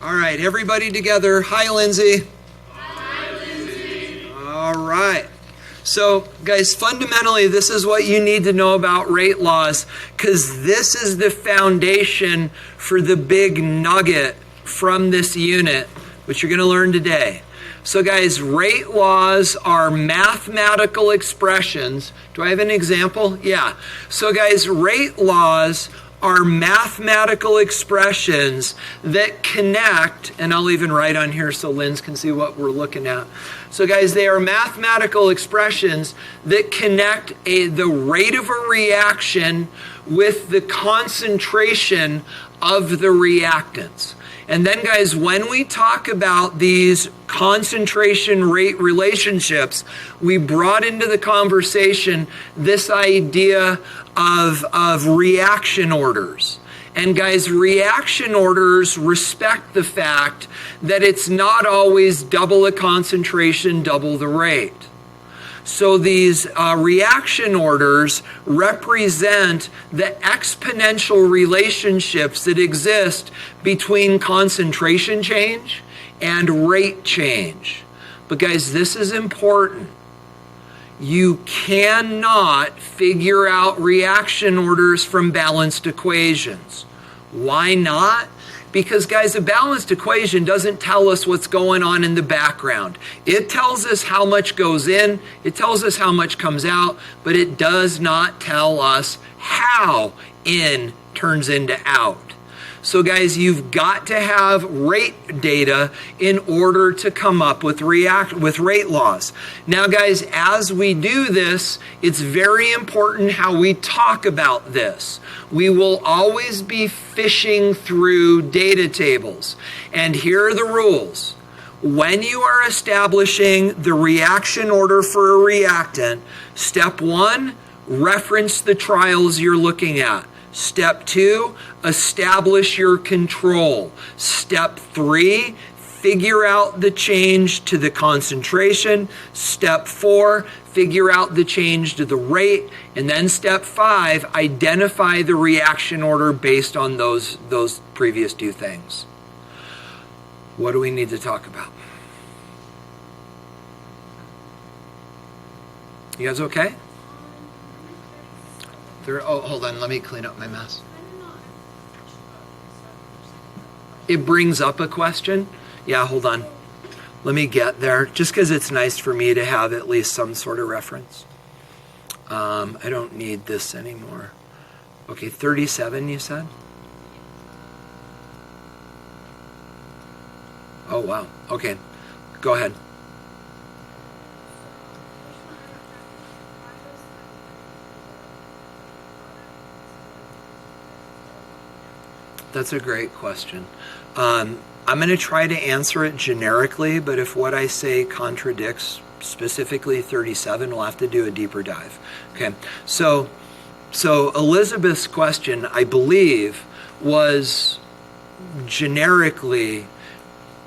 All right, everybody together. Hi, Lindsay. Hi, Lindsay. All right. So, guys, fundamentally, this is what you need to know about rate laws, because this is the foundation for the big nugget from this unit, which you're going to learn today. So, guys, rate laws are mathematical expressions. Do I have an example? Yeah. So, guys, rate laws are mathematical expressions that connect, and I'll even write on here so Linz can see what we're looking at. So guys, they are mathematical expressions that connect the rate of a reaction with the concentration of the reactants. And then guys, when we talk about these concentration rate relationships, we brought into the conversation this idea of reaction orders. And guys, reaction orders respect the fact that it's not always double the concentration, double the rate. So these reaction orders represent the exponential relationships that exist between concentration change and rate change. But guys, this is important. You cannot figure out reaction orders from balanced equations. Why not? Because, guys, a balanced equation doesn't tell us what's going on in the background. It tells us how much goes in, it tells us how much comes out, but it does not tell us how in turns into out. So guys, you've got to have rate data in order to come up with rate laws. Now guys, as we do this, it's very important how we talk about this. We will always be fishing through data tables. And here are the rules. When you are establishing the reaction order for a reactant, step 1, reference the trials you're looking at. Step 2, establish your control. Step 3, figure out the change to the concentration. Step 4, figure out the change to the rate. And then step 5, identify the reaction order based on those previous 2 things. What do we need to talk about? You guys okay? Oh, hold on. Let me clean up my mess. It brings up a question. Yeah, hold on. Let me get there. Just because it's nice for me to have at least some sort of reference. I don't need this anymore. Okay, 37 you said? Oh, wow. Okay, go ahead. That's a great question. I'm going to try to answer it generically, but if what I say contradicts specifically 37, we'll have to do a deeper dive. Okay, so Elizabeth's question, I believe, was generically,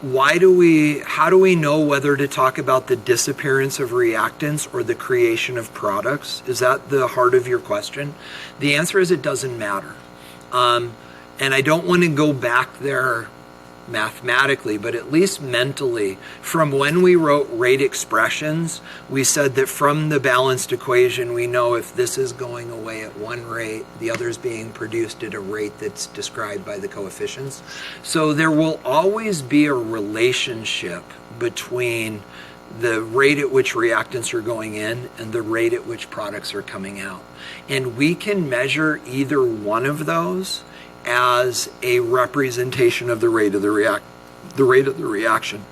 how do we know whether to talk about the disappearance of reactants or the creation of products? Is that the heart of your question? The answer is it doesn't matter. And I don't want to go back there mathematically, but at least mentally, from when we wrote rate expressions, we said that from the balanced equation, we know if this is going away at one rate, the other is being produced at a rate that's described by the coefficients. So there will always be a relationship between the rate at which reactants are going in and the rate at which products are coming out. And we can measure either one of those as a representation of the rate of the reaction.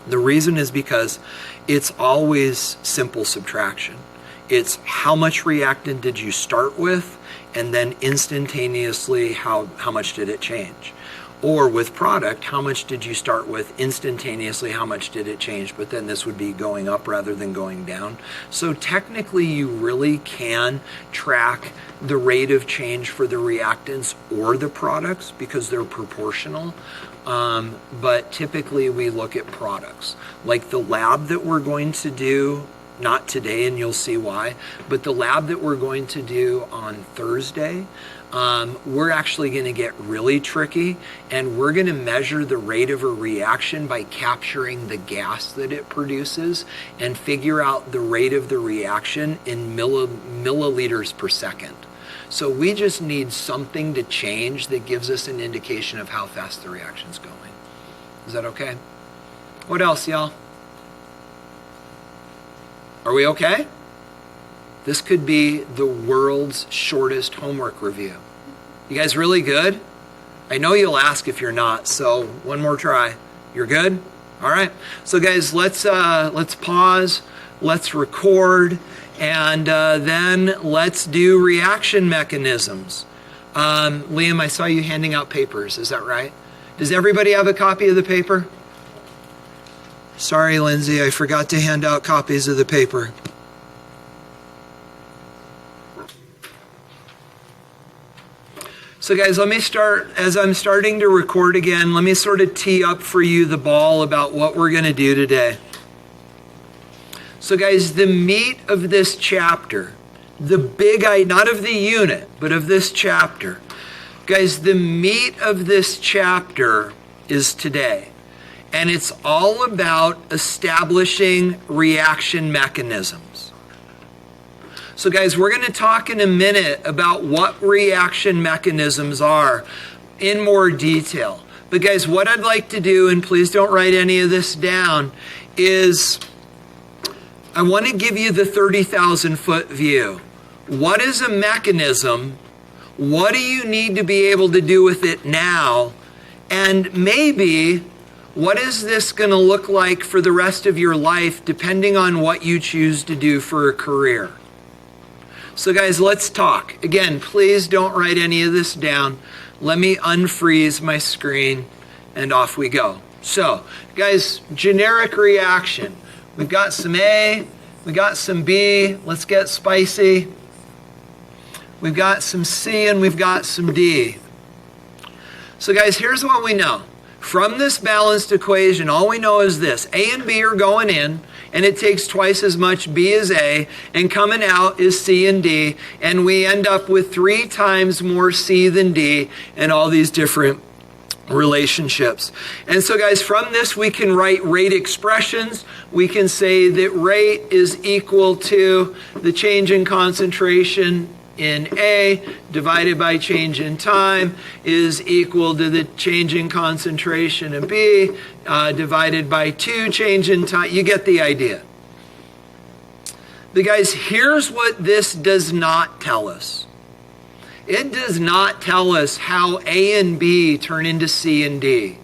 The reason is because it's always simple subtraction. It's how much reactant did you start with, and then instantaneously how much did it change. Or with product, how much did you start with, instantaneously how much did it change, but then this would be going up rather than going down. So technically you really can track the rate of change for the reactants or the products because they're proportional. But typically we look at products. Like the lab that we're going to do not today, and you'll see why, but the lab that we're going to do on Thursday, we're actually going to get really tricky, and we're going to measure the rate of a reaction by capturing the gas that it produces and figure out the rate of the reaction in milliliters per second. So we just need something to change that gives us an indication of how fast the reaction's going. Is that okay? What else, y'all? Are we okay? This could be the world's shortest homework review. You guys really good? I know you'll ask if you're not, so one more try. You're good? All right. So guys, let's pause, let's record, and then let's do reaction mechanisms. Liam, I saw you handing out papers. Is that right? Does everybody have a copy of the paper? Sorry, Lindsay, I forgot to hand out copies of the paper. So guys, let me start, as I'm starting to record again, let me sort of tee up for you the ball about what we're going to do today. So guys, the meat of this chapter, the big idea, not of the unit, but of this chapter. Guys, the meat of this chapter is today. And it's all about establishing reaction mechanisms. So guys, we're going to talk in a minute about what reaction mechanisms are in more detail. But guys, what I'd like to do, and please don't write any of this down, is I want to give you the 30,000 foot view. What is a mechanism? What do you need to be able to do with it now? And maybe, what is this going to look like for the rest of your life, depending on what you choose to do for a career? So guys, let's talk. Again, please don't write any of this down. Let me unfreeze my screen, and off we go. So, guys, generic reaction. We've got some A, we got some B. Let's get spicy. We've got some C, and we've got some D. So guys, here's what we know. From this balanced equation, all we know is this. A and B are going in, and it takes twice as much B as A, and coming out is C and D, and we end up with 3 times more C than D, and all these different relationships. And so guys, from this we can write rate expressions. We can say that rate is equal to the change in concentration in A divided by change in time is equal to the change in concentration in B divided by 2 change in time. You get the idea. But guys, here's what this does not tell us. It does not tell us how A and B turn into C and D.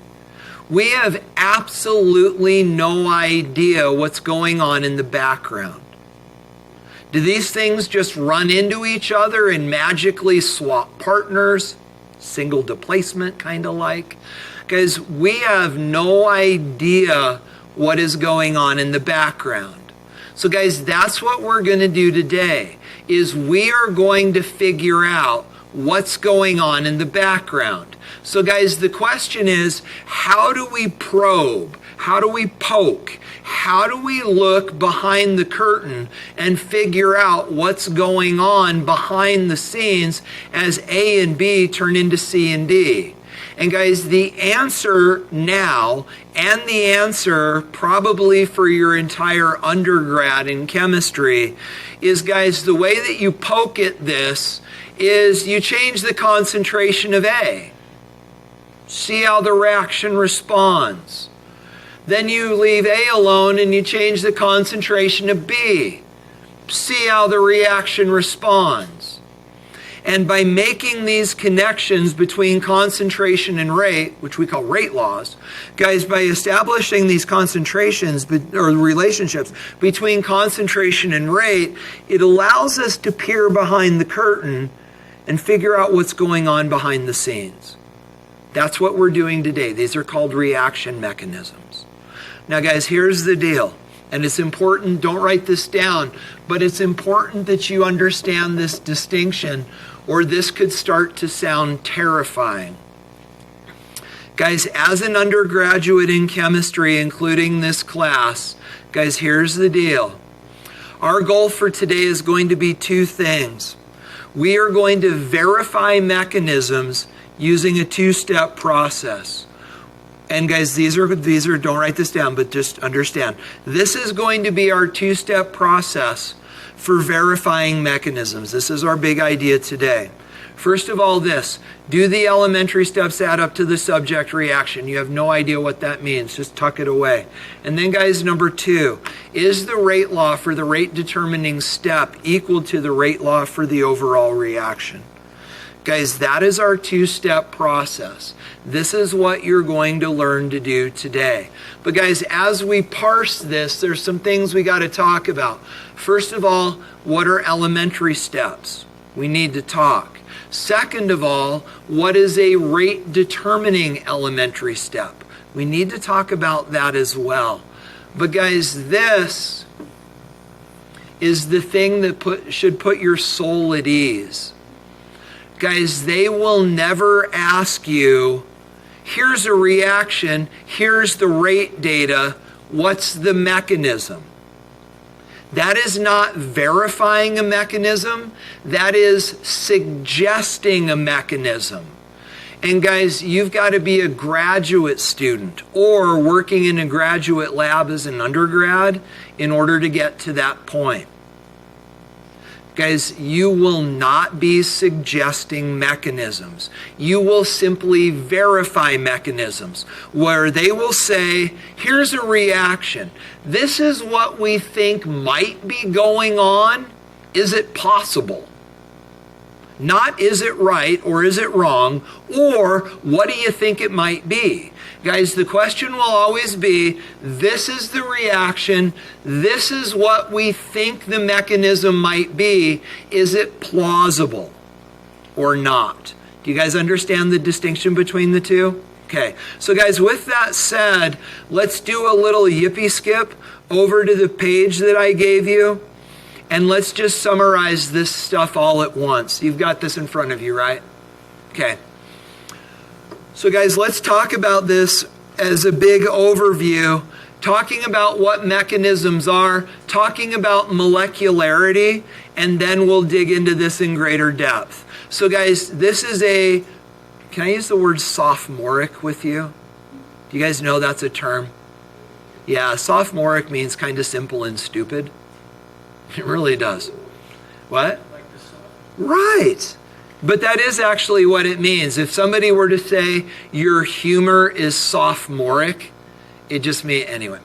We have absolutely no idea what's going on in the background. Do these things just run into each other and magically swap partners? Single displacement, kind of like? Guys, we have no idea what is going on in the background. So guys, that's what we're going to do today, is we are going to figure out what's going on in the background. So guys, the question is, how do we probe? How do we poke? How do we look behind the curtain and figure out what's going on behind the scenes as A and B turn into C and D? And guys, the answer now, and the answer probably for your entire undergrad in chemistry, is, guys, the way that you poke at this is you change the concentration of A. See how the reaction responds. Then you leave A alone and you change the concentration of B. See how the reaction responds. And by making these connections between concentration and rate, which we call rate laws, guys, by establishing these concentrations or relationships between concentration and rate, it allows us to peer behind the curtain and figure out what's going on behind the scenes. That's what we're doing today. These are called reaction mechanisms. Now, guys, here's the deal. And it's important, don't write this down, but it's important that you understand this distinction, or this could start to sound terrifying. Guys, as an undergraduate in chemistry, including this class, guys, here's the deal. Our goal for today is going to be two things. We are going to verify mechanisms using a two-step process. And guys, these are don't write this down, but just understand. This is going to be our two-step process for verifying mechanisms. This is our big idea today. First of all, do the elementary steps add up to the subject reaction? You have no idea what that means. Just tuck it away. And then guys, number 2, is the rate law for the rate determining step equal to the rate law for the overall reaction? Guys, that is our two-step process. This is what you're going to learn to do today. But guys, as we parse this, there's some things we got to talk about. First of all, what are elementary steps? We need to talk. Second of all, what is a rate determining elementary step? We need to talk about that as well. But guys, this is the thing that should put your soul at ease. Guys, they will never ask you, here's a reaction, here's the rate data, what's the mechanism? That is not verifying a mechanism, that is suggesting a mechanism. And guys, you've got to be a graduate student or working in a graduate lab as an undergrad in order to get to that point. Guys, you will not be suggesting mechanisms. You will simply verify mechanisms where they will say, here's a reaction. This is what we think might be going on. Is it possible? Not is it right or is it wrong, or what do you think it might be? Guys, the question will always be, this is the reaction, this is what we think the mechanism might be. Is it plausible or not? Do you guys understand the distinction between the two? Okay, so guys, with that said, let's do a little yippee skip over to the page that I gave you. And let's just summarize this stuff all at once. You've got this in front of you, right? Okay. So guys, let's talk about this as a big overview, talking about what mechanisms are, talking about molecularity, and then we'll dig into this in greater depth. So guys, this is can I use the word sophomoric with you? Do you guys know that's a term? Yeah, sophomoric means kind of simple and stupid. It really does. What? Right. But that is actually what it means. If somebody were to say your humor is sophomoric, it just means, anyway.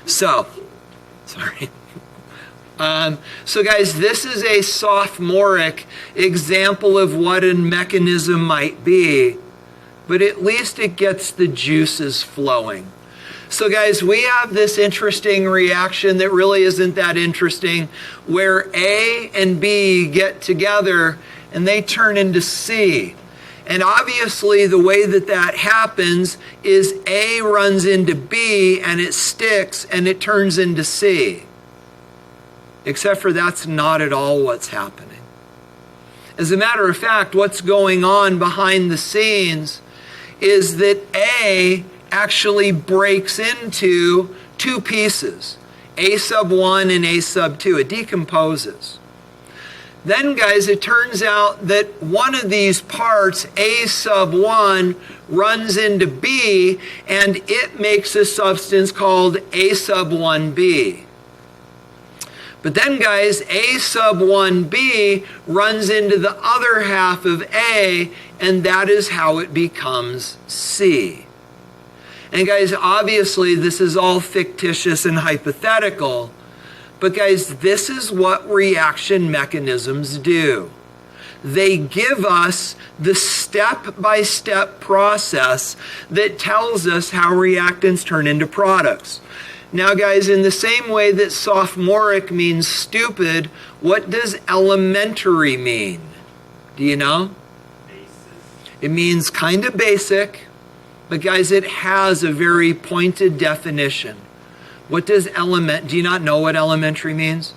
So, sorry. So guys, this is a sophomoric example of what a mechanism might be, but at least it gets the juices flowing. So guys, we have this interesting reaction that really isn't that interesting, where A and B get together and they turn into C. And obviously the way that happens is A runs into B and it sticks and it turns into C. Except for that's not at all what's happening. As a matter of fact, what's going on behind the scenes is that A actually breaks into two pieces, A sub 1 and A sub 2. It decomposes. Then, guys, it turns out that one of these parts, A sub 1, runs into B, and it makes a substance called A sub 1b. But then, guys, A sub 1b runs into the other half of A, and that is how it becomes C. And guys, obviously this is all fictitious and hypothetical, but guys, this is what reaction mechanisms do. They give us the step-by-step process that tells us how reactants turn into products. Now guys, in the same way that sophomoric means stupid, what does elementary mean? Do you know? It means kind of basic. But guys, it has a very pointed definition. What does do you not know what elementary means?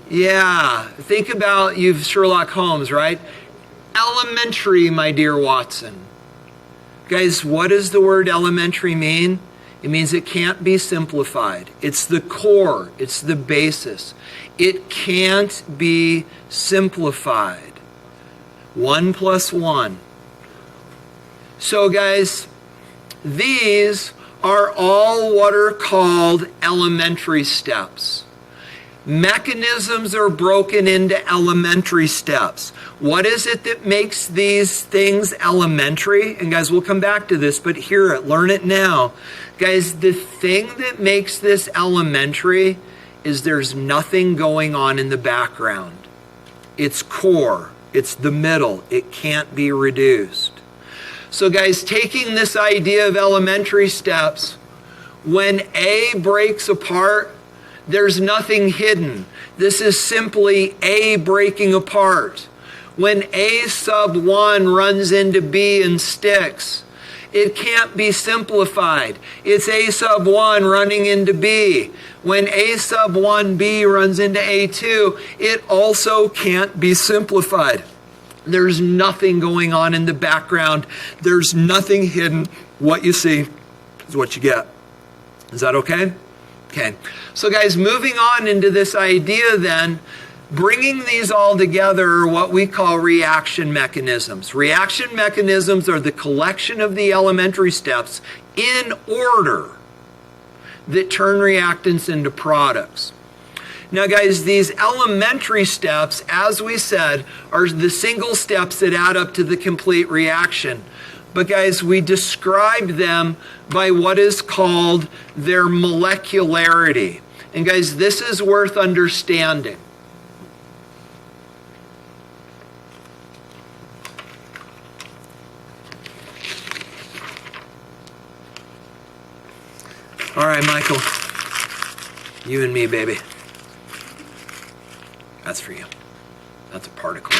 Yeah, think about, you've Sherlock Holmes, right? Elementary, my dear Watson. Guys, what does the word elementary mean? It means it can't be simplified. It's the core. It's the basis. It can't be simplified. 1 plus 1. So guys, these are all what are called elementary steps. Mechanisms are broken into elementary steps. What is it that makes these things elementary? And guys, we'll come back to this, but hear it, learn it now. Guys, the thing that makes this elementary is there's nothing going on in the background. It's core. It's the middle. It can't be reduced. So guys, taking this idea of elementary steps, when A breaks apart, there's nothing hidden. This is simply A breaking apart. When A sub 1 runs into B and sticks, it can't be simplified. It's A sub 1 running into B. When A sub 1B runs into A2, it also can't be simplified. There's nothing going on in the background. There's nothing hidden. What you see is what you get. Is that okay? Okay. So guys, moving on into this idea then, bringing these all together are what we call reaction mechanisms. Reaction mechanisms are the collection of the elementary steps in order that turn reactants into products. Now guys, these elementary steps, as we said, are the single steps that add up to the complete reaction. But guys, we describe them by what is called their molecularity. And guys, this is worth understanding. All right, Michael. You and me, baby. That's for you. That's a particle.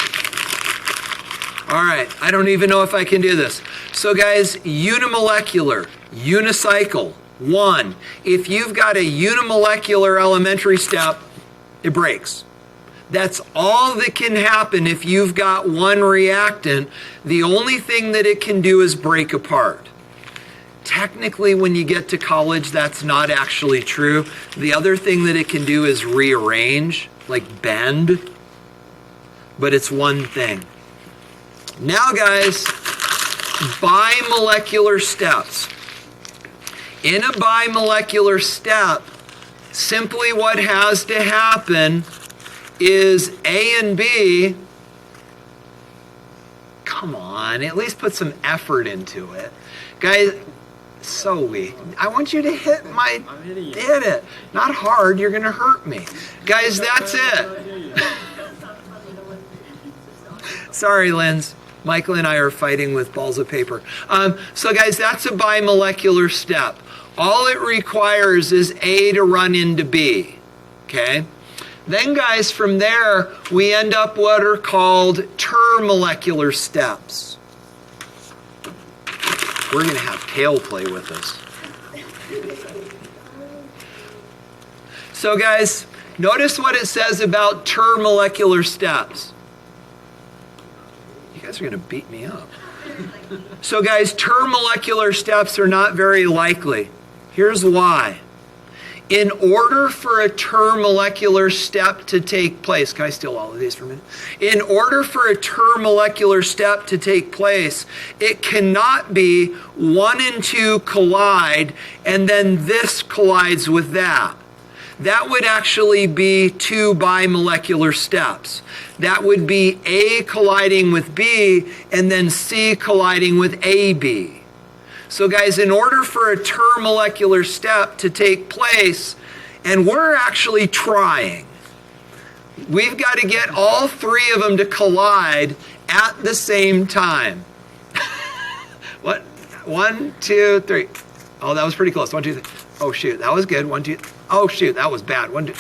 All right, I don't even know if I can do this. So guys, unimolecular, unicycle, 1. If you've got a unimolecular elementary step, it breaks. That's all that can happen if you've got one reactant. The only thing that it can do is break apart. Technically, when you get to college, that's not actually true. The other thing that it can do is rearrange, like bend, but it's one thing. Now guys, bimolecular steps. In a bimolecular step, simply what has to happen is A and B, come on, at least put some effort into it. Guys, so weak. I want you to hit my, hit it. Not hard, you're gonna hurt me. Guys, that's it. Sorry, Linz. Michael and I are fighting with balls of paper. So guys, that's a bimolecular step. All it requires is A to run into B, okay? Then guys, from there, we end up what are called termolecular steps. We're going to have Kale play with us. So guys, notice what it says about termolecular steps. You guys are going to beat me up. So guys, termolecular steps are not very likely. Here's why. In order for a termolecular step to take place, can I steal all of these for a minute? In order for a termolecular step to take place, it cannot be 1 and 2 collide and then this collides with that. That would actually be 2 bimolecular steps. That would be A colliding with B and then C colliding with AB. So guys, in order for a termolecular step to take place, and we're actually trying, we've got to get all 3 of them to collide at the same time. What? 1, 2, 3. Oh, that was pretty close. 1, 2, 3. Oh, shoot. That was good. 1, 2. Oh, shoot. That was bad. 1, 2.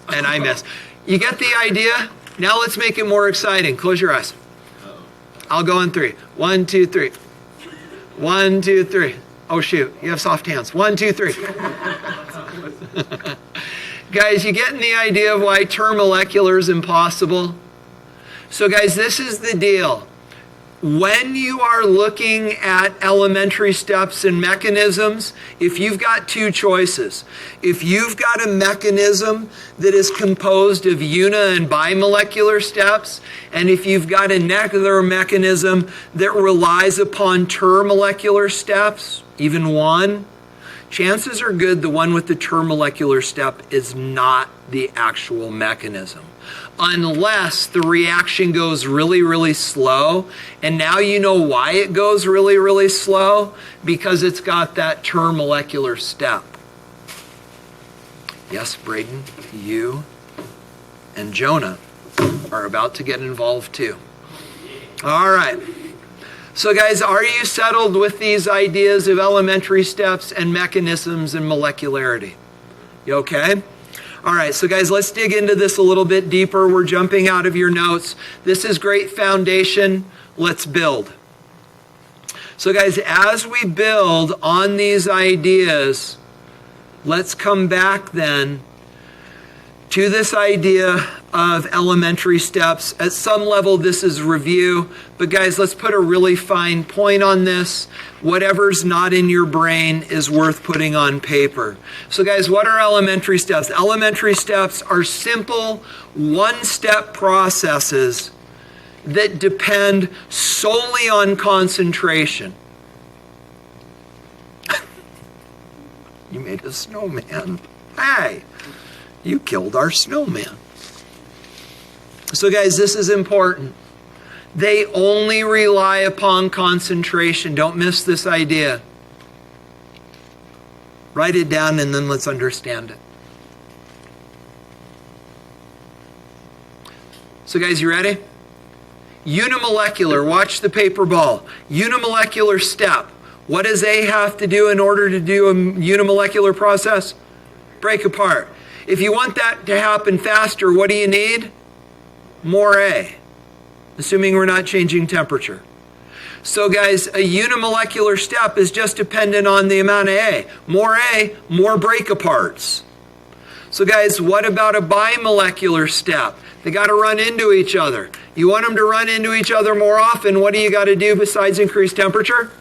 And I missed. You get the idea? Now let's make it more exciting. Close your eyes. I'll go in 3. 1, 2, 3. 1, 2, 3. Oh, shoot. You have soft hands. 1, 2, 3. Guys, you getting the idea of why termolecular is impossible? So guys, this is the deal. when you are looking at elementary steps and mechanisms, if you've got two choices, if you've got a mechanism that is composed of uni and bimolecular steps, and if you've got another mechanism that relies upon termolecular steps, even one, chances are good the one with the termolecular step is not the actual mechanism. Unless the reaction goes really, really slow. And now you know why it goes really, really slow. Because it's got that termolecular step. Yes, Braden, you and Jonah are about to get involved too. All right. So guys, are you settled with these ideas of elementary steps and mechanisms and molecularity? You okay? All right, so guys, let's dig into this a little bit deeper. We're jumping out of your notes. This is great foundation. Let's build. So guys, as we build on these ideas, let's come back then to this idea of elementary steps. At some level, this is review. But guys, let's put a really fine point on this. Whatever's not in your brain is worth putting on paper. So guys, what are elementary steps? Elementary steps are simple one-step processes that depend solely on concentration. You made a snowman. Hey, you killed our snowman. So guys, this is important. They only rely upon concentration. Don't miss this idea. Write it down and then let's understand it. So guys, you ready? Unimolecular, watch the paper ball. Unimolecular step. What does A have to do in order to do a unimolecular process? Break apart. If you want that to happen faster, what do you need? More A. Assuming we're not changing temperature. So guys, a unimolecular step is just dependent on the amount of A. More A, more break aparts. So guys, what about a bimolecular step? They got to run into each other. You want them to run into each other more often, what do you got to do besides increase temperature?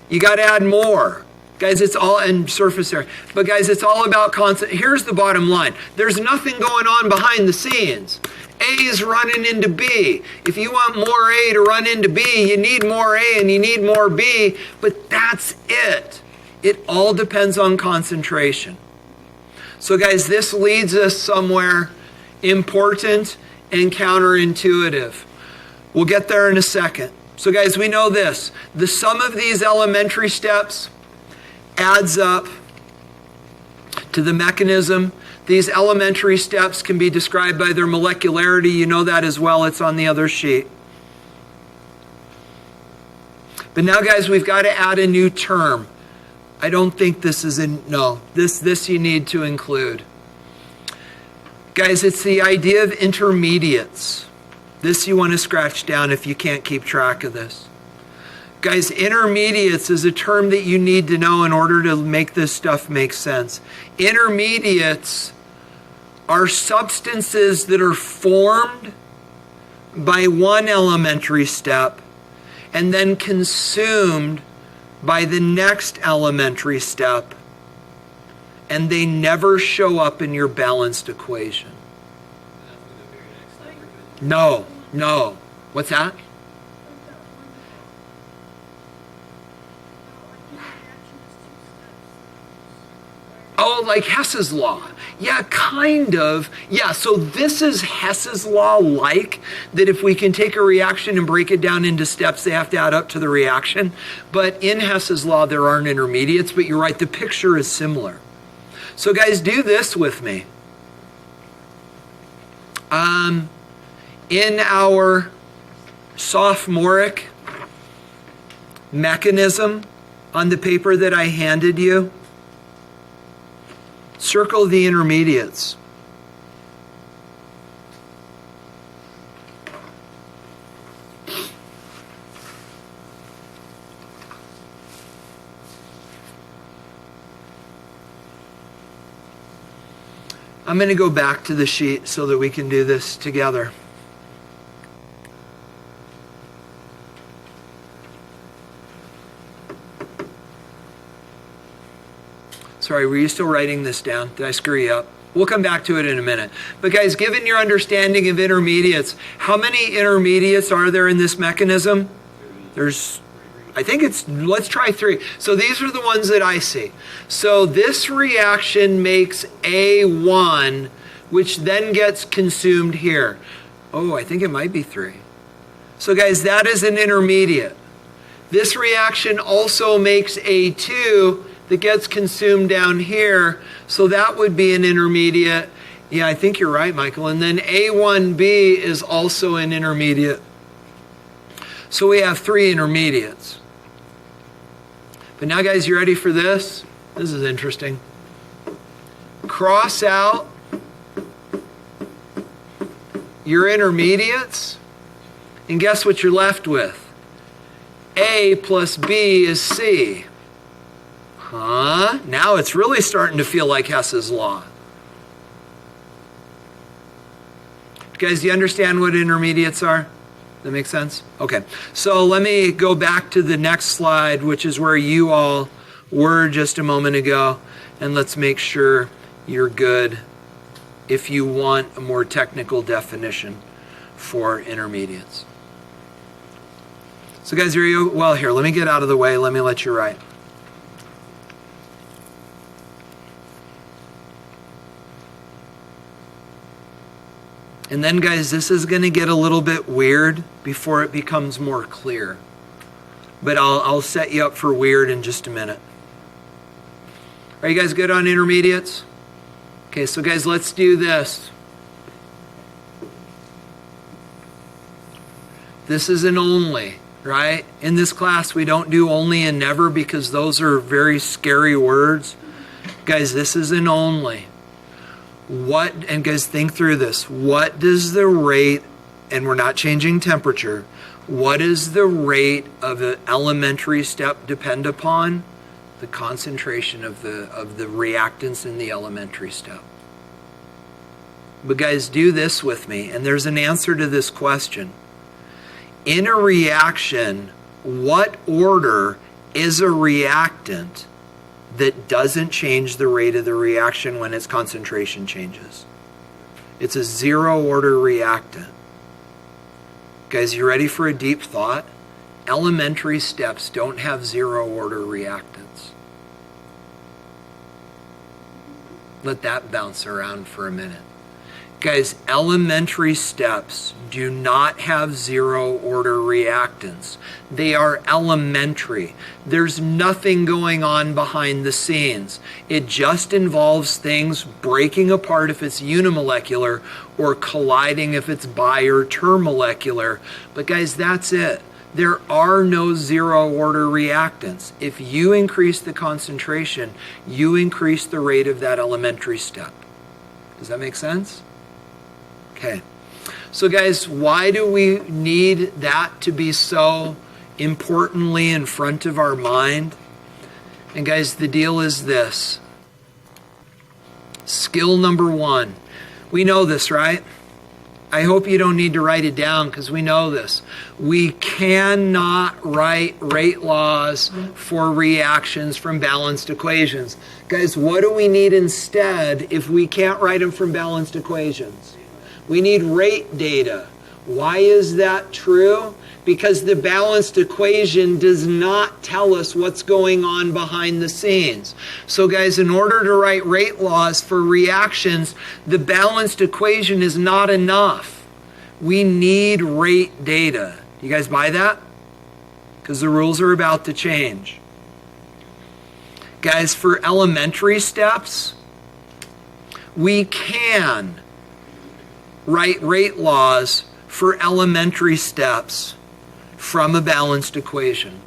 You got to add more. Guys, it's all in surface area. But guys, it's all about constant. Here's the bottom line. There's nothing going on behind the scenes. A is running into B. If you want more A to run into B, you need more A and you need more B, but that's it. It all depends on concentration. So guys, this leads us somewhere important and counterintuitive. We'll get there in a second. So guys, we know this. The sum of these elementary steps adds up to the mechanism. These elementary steps can be described by their molecularity. You know that as well. It's on the other sheet. But now, guys, we've got to add a new term. I don't think this is this you need to include. Guys, it's the idea of intermediates. This you want to scratch down if you can't keep track of this. Guys, intermediates is a term that you need to know in order to make this stuff make sense. Intermediates are substances that are formed by one elementary step and then consumed by the next elementary step, and they never show up in your balanced equation. No. What's that? Oh, like Hess's law. Yeah, kind of. Yeah, so this is Hess's law like, that if we can take a reaction and break it down into steps, they have to add up to the reaction. But in Hess's law, there aren't intermediates, but you're right, the picture is similar. So guys, do this with me. In our sophomoric mechanism on the paper that I handed you, circle the intermediates. I'm going to go back to the sheet so that we can do this together. Sorry, were you still writing this down? Did I screw you up? We'll come back to it in a minute. But guys, given your understanding of intermediates, how many intermediates are there in this mechanism? Let's try 3. So these are the ones that I see. So this reaction makes A1, which then gets consumed here. Oh, I think it might be 3. So guys, that is an intermediate. This reaction also makes A2 that gets consumed down here. So that would be an intermediate. Yeah, I think you're right, Michael. And then A1B is also an intermediate. So we have 3 intermediates. But now, guys, you ready for this? This is interesting. Cross out your intermediates, and guess what you're left with? A plus B is C. Huh? Now it's really starting to feel like Hess's law. Guys, do you understand what intermediates are? That make sense? Okay. So let me go back to the next slide, which is where you all were just a moment ago. And let's make sure you're good if you want a more technical definition for intermediates. So guys, here, let me get out of the way. Let me let you write. And then, guys, this is going to get a little bit weird before it becomes more clear. But I'll set you up for weird in just a minute. Are you guys good on intermediates? Okay, so guys, let's do this. This is an only, right? In this class, we don't do only and never because those are very scary words. Guys, this is an only. And guys, think through this. What does the rate, and we're not changing temperature, what does the rate of an elementary step depend upon? The concentration of the reactants in the elementary step. But guys, do this with me, and there's an answer to this question. In a reaction, what order is a reactant that doesn't change the rate of the reaction when its concentration changes? It's a 0 order reactant. Guys, you ready for a deep thought? Elementary steps don't have 0 order reactants. Let that bounce around for a minute. Guys, elementary steps do not have 0 order reactants. They are elementary. There's nothing going on behind the scenes. It just involves things breaking apart if it's unimolecular or colliding if it's bi or termolecular. But guys, that's it. There are no 0 order reactants. If you increase the concentration, you increase the rate of that elementary step. Does that make sense? Okay, so guys, why do we need that to be so importantly in front of our mind? And guys, the deal is this. Skill number 1. We know this, right? I hope you don't need to write it down because we know this. We cannot write rate laws for reactions from balanced equations. Guys, what do we need instead if we can't write them from balanced equations? We need rate data. Why is that true? Because the balanced equation does not tell us what's going on behind the scenes. So guys, in order to write rate laws for reactions, the balanced equation is not enough. We need rate data. You guys buy that? Because the rules are about to change. Guys, for elementary steps, we can write rate laws for elementary steps from a balanced equation.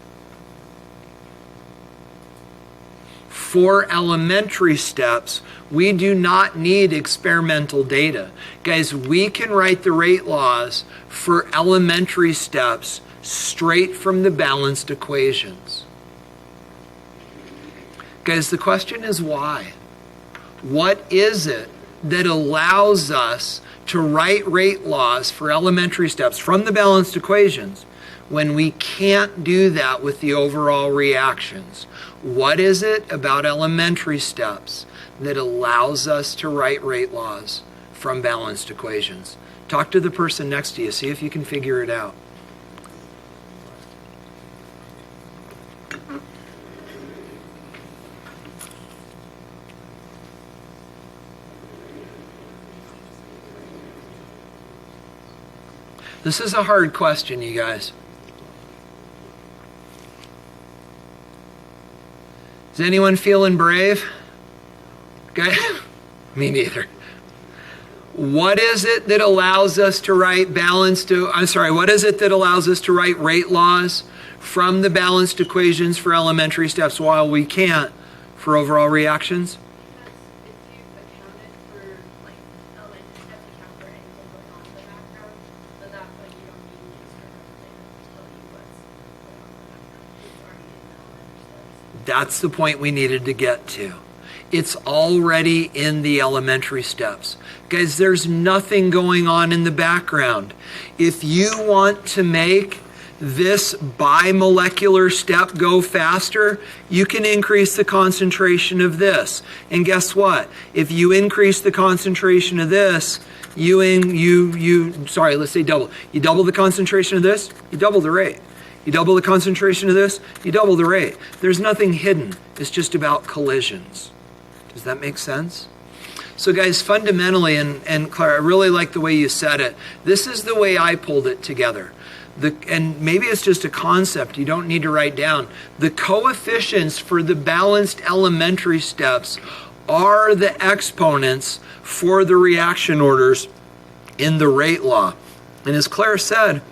For elementary steps, we do not need experimental data. Guys, we can write the rate laws for elementary steps straight from the balanced equations. Guys, the question is why? What is it that allows us to write rate laws for elementary steps from the balanced equations when we can't do that with the overall reactions? What is it about elementary steps that allows us to write rate laws from balanced equations? Talk to the person next to you. See if you can figure it out. This is a hard question, you guys. Is anyone feeling brave? Okay? Me neither. What is it that allows us to write what is it that allows us to write rate laws from the balanced equations for elementary steps while we can't for overall reactions? That's the point we needed to get to. It's already in the elementary steps. Guys, there's nothing going on in the background. If you want to make this bimolecular step go faster, you can increase the concentration of this. And guess what? If you increase the concentration of this, let's say double. You double the concentration of this, you double the rate. You double the concentration of this, you double the rate. There's nothing hidden. It's just about collisions. Does that make sense? So guys, fundamentally, and Claire, I really like the way you said it. This is the way I pulled it together. And maybe it's just a concept you don't need to write down. The coefficients for the balanced elementary steps are the exponents for the reaction orders in the rate law. And as Claire said,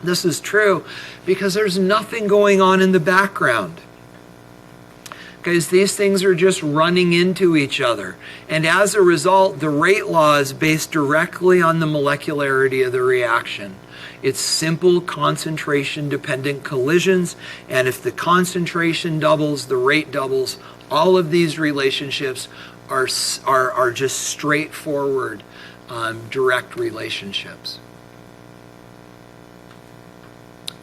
this is true because there's nothing going on in the background. Guys, these things are just running into each other. And as a result, the rate law is based directly on the molecularity of the reaction. It's simple concentration-dependent collisions, and if the concentration doubles, the rate doubles. All of these relationships are just straightforward, direct relationships.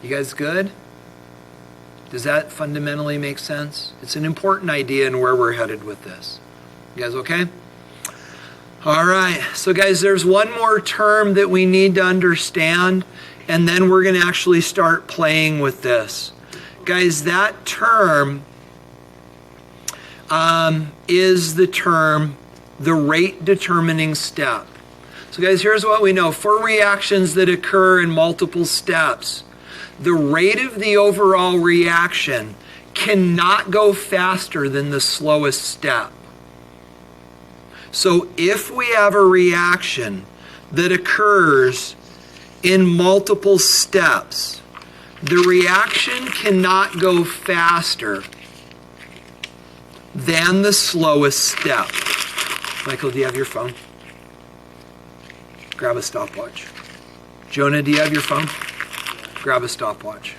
You guys good? Does that fundamentally make sense? It's an important idea in where we're headed with this. You guys okay? All right. So guys, there's one more term that we need to understand, and then we're going to actually start playing with this. Guys, that term is the term, the rate determining step. So guys, here's what we know. For reactions that occur in multiple steps, the rate of the overall reaction cannot go faster than the slowest step. So if we have a reaction that occurs in multiple steps, the reaction cannot go faster than the slowest step. Michael, do you have your phone? Grab a stopwatch. Jonah, do you have your phone? Grab a stopwatch.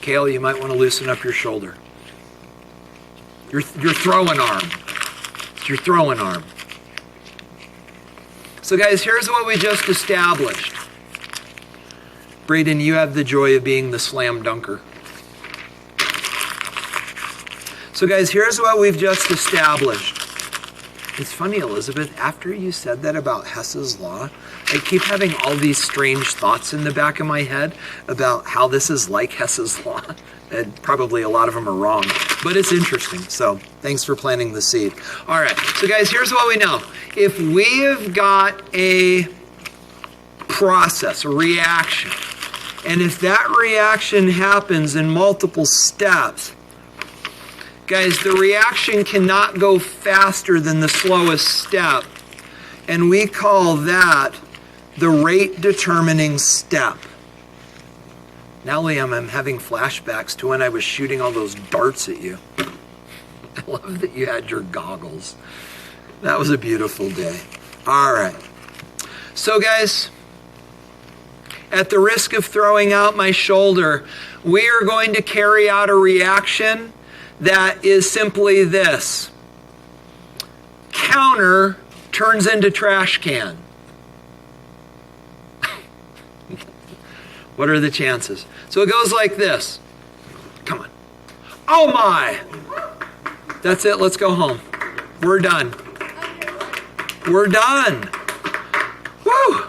Kale, you might want to loosen up your shoulder. Your throwing arm. It's your throwing arm. So guys, here's what we just established. Braden, you have the joy of being the slam dunker. So guys, here's what we've just established. It's funny, Elizabeth, after you said that about Hess's law, I keep having all these strange thoughts in the back of my head about how this is like Hess's law. And probably a lot of them are wrong, but it's interesting. So thanks for planting the seed. All right, so guys, here's what we know. If we have got a process, a reaction, and if that reaction happens in multiple steps, guys, the reaction cannot go faster than the slowest step, and we call that the rate determining step. Now, Liam, I'm having flashbacks to when I was shooting all those darts at you. I love that you had your goggles. That was a beautiful day. All right. So, guys, at the risk of throwing out my shoulder, we are going to carry out a reaction that is simply this. Counter turns into trash can. What are the chances? So it goes like this. Come on. Oh my! That's it. Let's go home. We're done. We're done. Woo!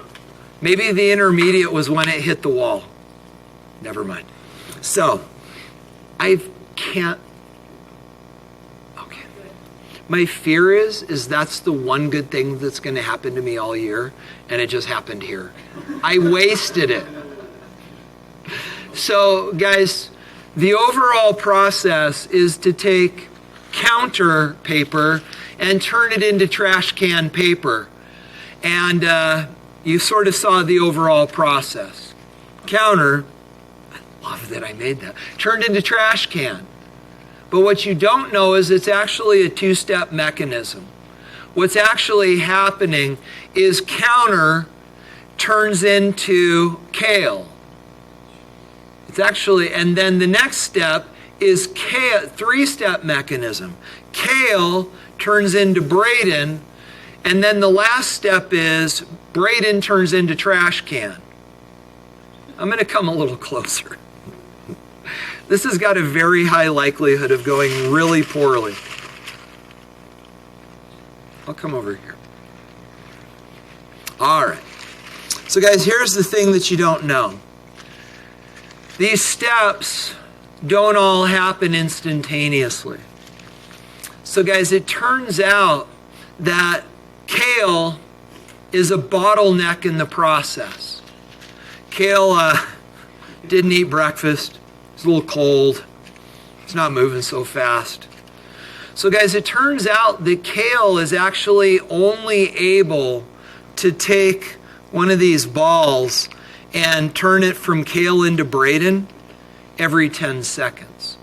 Maybe the intermediate was when it hit the wall. Never mind. So, I can't. Okay. My fear is that's the one good thing that's going to happen to me all year, and it just happened here. I wasted it. So, guys, the overall process is to take counter paper and turn it into trash can paper. And you sort of saw the overall process. Counter, I love that I made that, turned into trash can. But what you don't know is it's actually a two-step mechanism. What's actually happening is counter turns into kale. It's actually, and then the next step is kale, three-step mechanism. Kale turns into Braden, and then the last step is Braden turns into trash can. I'm going to come a little closer. This has got a very high likelihood of going really poorly. I'll come over here. All right. So guys, here's the thing that you don't know. These steps don't all happen instantaneously. So guys, it turns out that kale is a bottleneck in the process. Kale didn't eat breakfast. It's a little cold. It's not moving so fast. So guys, it turns out that kale is actually only able to take one of these balls and turn it from kale into Braden every 10 seconds.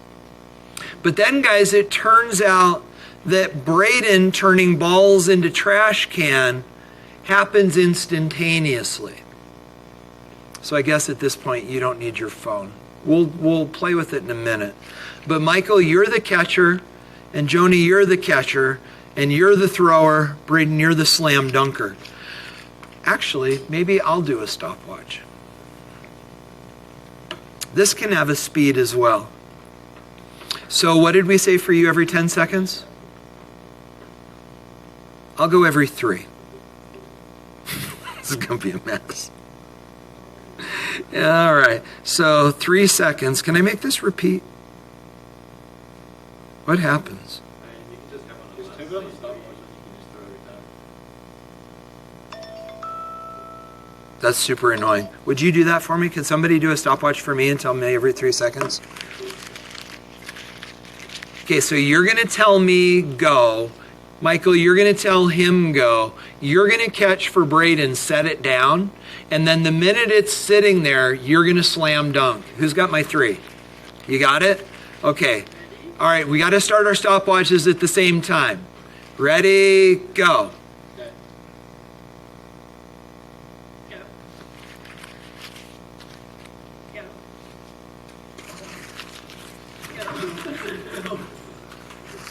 But then guys, it turns out that Braden turning balls into trash can happens instantaneously. So I guess at this point you don't need your phone. We'll play with it in a minute. But Michael, you're the catcher, and Joni, you're the catcher, and you're the thrower. Braden, you're the slam dunker. Actually, maybe I'll do a stopwatch. This can have a speed as well. So what did we say for you every 10 seconds? I'll go every 3. This is going to be a mess. All right. So 3 seconds. Can I make this repeat? What happens? That's super annoying. Would you do that for me? Can somebody do a stopwatch for me and tell me every 3 seconds? Okay, so you're going to tell me go. Michael, you're going to tell him go. You're going to catch for Braden, set it down. And then the minute it's sitting there, you're going to slam dunk. Who's got my 3? You got it? Okay. All right, we got to start our stopwatches at the same time. Ready, go.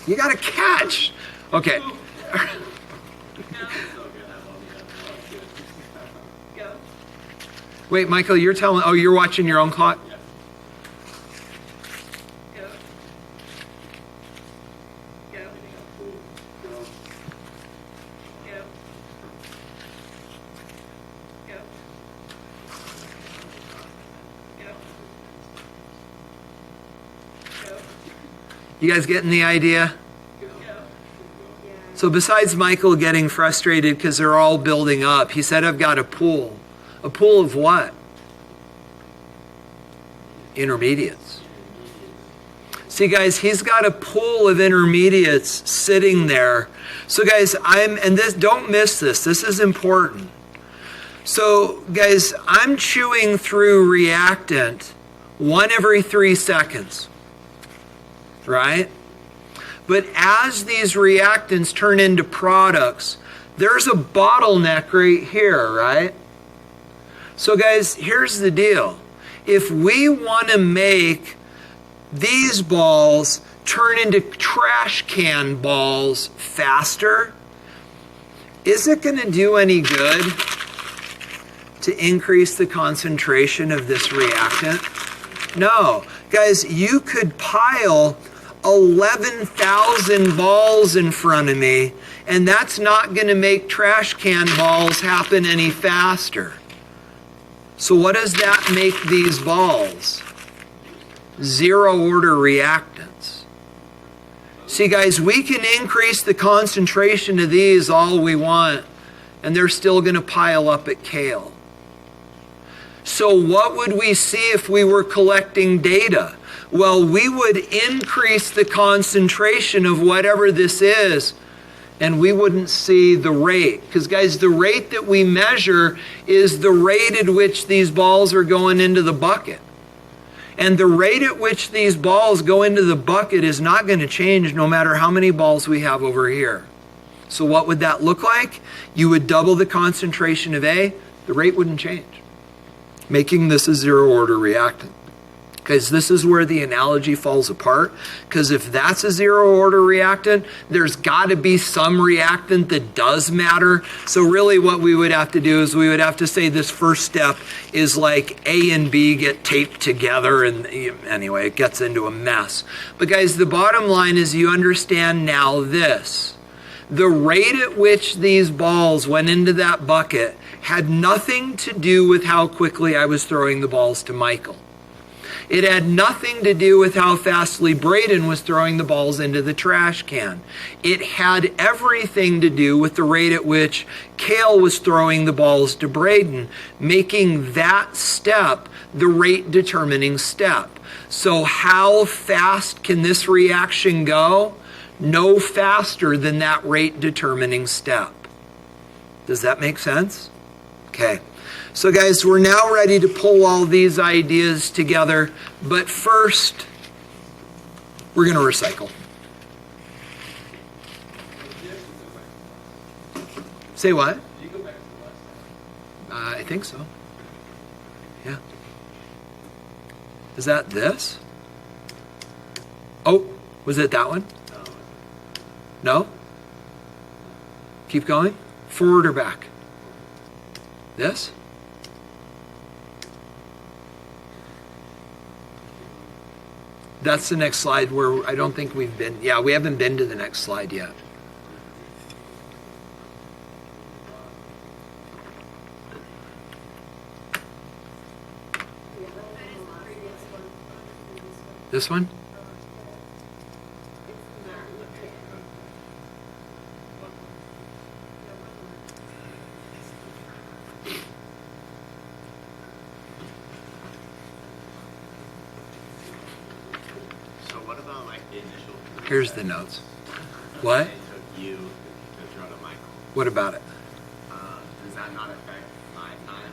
You got to catch. Okay. Wait, Michael, you're telling, oh, you're watching your own clock? You guys getting the idea? So besides Michael getting frustrated because they're all building up, he said, I've got a pool. A pool of what? Intermediates. See, guys, he's got a pool of intermediates sitting there. So, guys, don't miss this. This is important. So, guys, I'm chewing through reactant 1 every 3 seconds. Right? But as these reactants turn into products, there's a bottleneck right here, right? So guys, here's the deal. If we want to make these balls turn into trash can balls faster, is it going to do any good to increase the concentration of this reactant? No. Guys, you could pile 11,000 balls in front of me, and that's not going to make trash can balls happen any faster. So what does that make these balls? Zero order reactants. See, guys, we can increase the concentration of these all we want, and they're still going to pile up at Kale. So what would we see if we were collecting data? Well, we would increase the concentration of whatever this is, and we wouldn't see the rate. Because, guys, the rate that we measure is the rate at which these balls are going into the bucket. And the rate at which these balls go into the bucket is not going to change no matter how many balls we have over here. So what would that look like? You would double the concentration of A, the rate wouldn't change, making this a zero order reactant. Because this is where the analogy falls apart. Because if that's a zero order reactant, there's got to be some reactant that does matter. So really what we would have to do is we would have to say this first step is like A and B get taped together, and anyway, it gets into a mess. But guys, the bottom line is you understand now this. The rate at which these balls went into that bucket had nothing to do with how quickly I was throwing the balls to Michael. It had nothing to do with how fastly Braden was throwing the balls into the trash can. It had everything to do with the rate at which Kale was throwing the balls to Braden, making that step the rate determining step. So how fast can this reaction go? No faster than that rate determining step. Does that make sense? Okay. So guys, we're now ready to pull all these ideas together, but first, we're going to recycle. Say what? I think so. Yeah. Is that this? Oh, was it that one? No? Keep going. Forward or back? This? That's the next slide where I don't think we've been. Yeah, we haven't been to the next slide yet. This one? Here's the notes. What? It took you to throw to Michael. What about it? Does that not affect my time?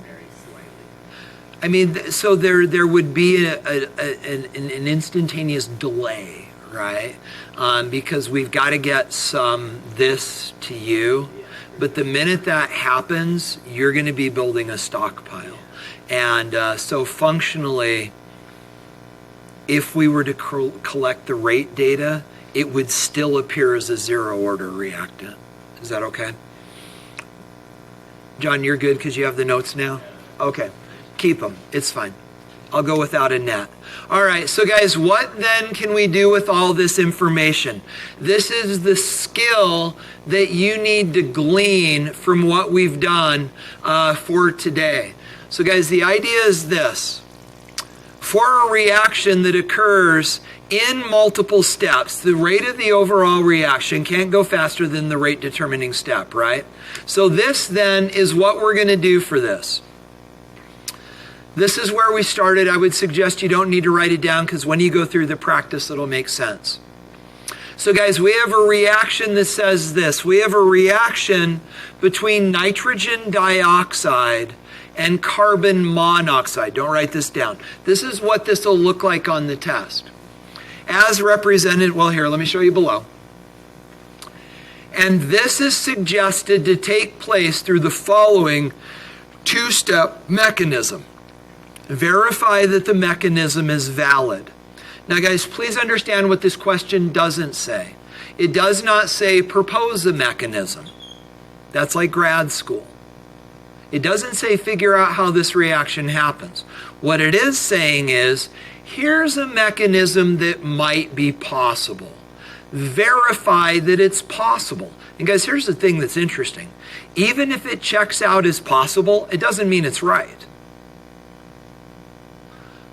Very slightly. I mean, so there would be an instantaneous delay, right? Because we've got to get this to you. But the minute that happens, you're going to be building a stockpile. And so functionally, if we were to collect the rate data, it would still appear as a zero order reactant. Is that okay? John, you're good because you have the notes now? Okay. Keep them. It's fine. I'll go without a net. All right. So guys, what then can we do with all this information? This is the skill that you need to glean from what we've done for today. So guys, the idea is this. For a reaction that occurs in multiple steps, the rate of the overall reaction can't go faster than the rate determining step, right? So this then is what we're going to do for this. This is where we started. I would suggest you don't need to write it down because when you go through the practice, it'll make sense. So guys, we have a reaction that says this. We have a reaction between nitrogen dioxide and carbon monoxide. Don't write this down. This is what this will look like on the test. As represented, well here, let me show you below. And this is suggested to take place through the following two-step mechanism. Verify that the mechanism is valid. Now guys, please understand what this question doesn't say. It does not say propose a mechanism. That's like grad school. It doesn't say figure out how this reaction happens. What it is saying is, here's a mechanism that might be possible. Verify that it's possible. And guys, here's the thing that's interesting. Even if it checks out as possible, it doesn't mean it's right.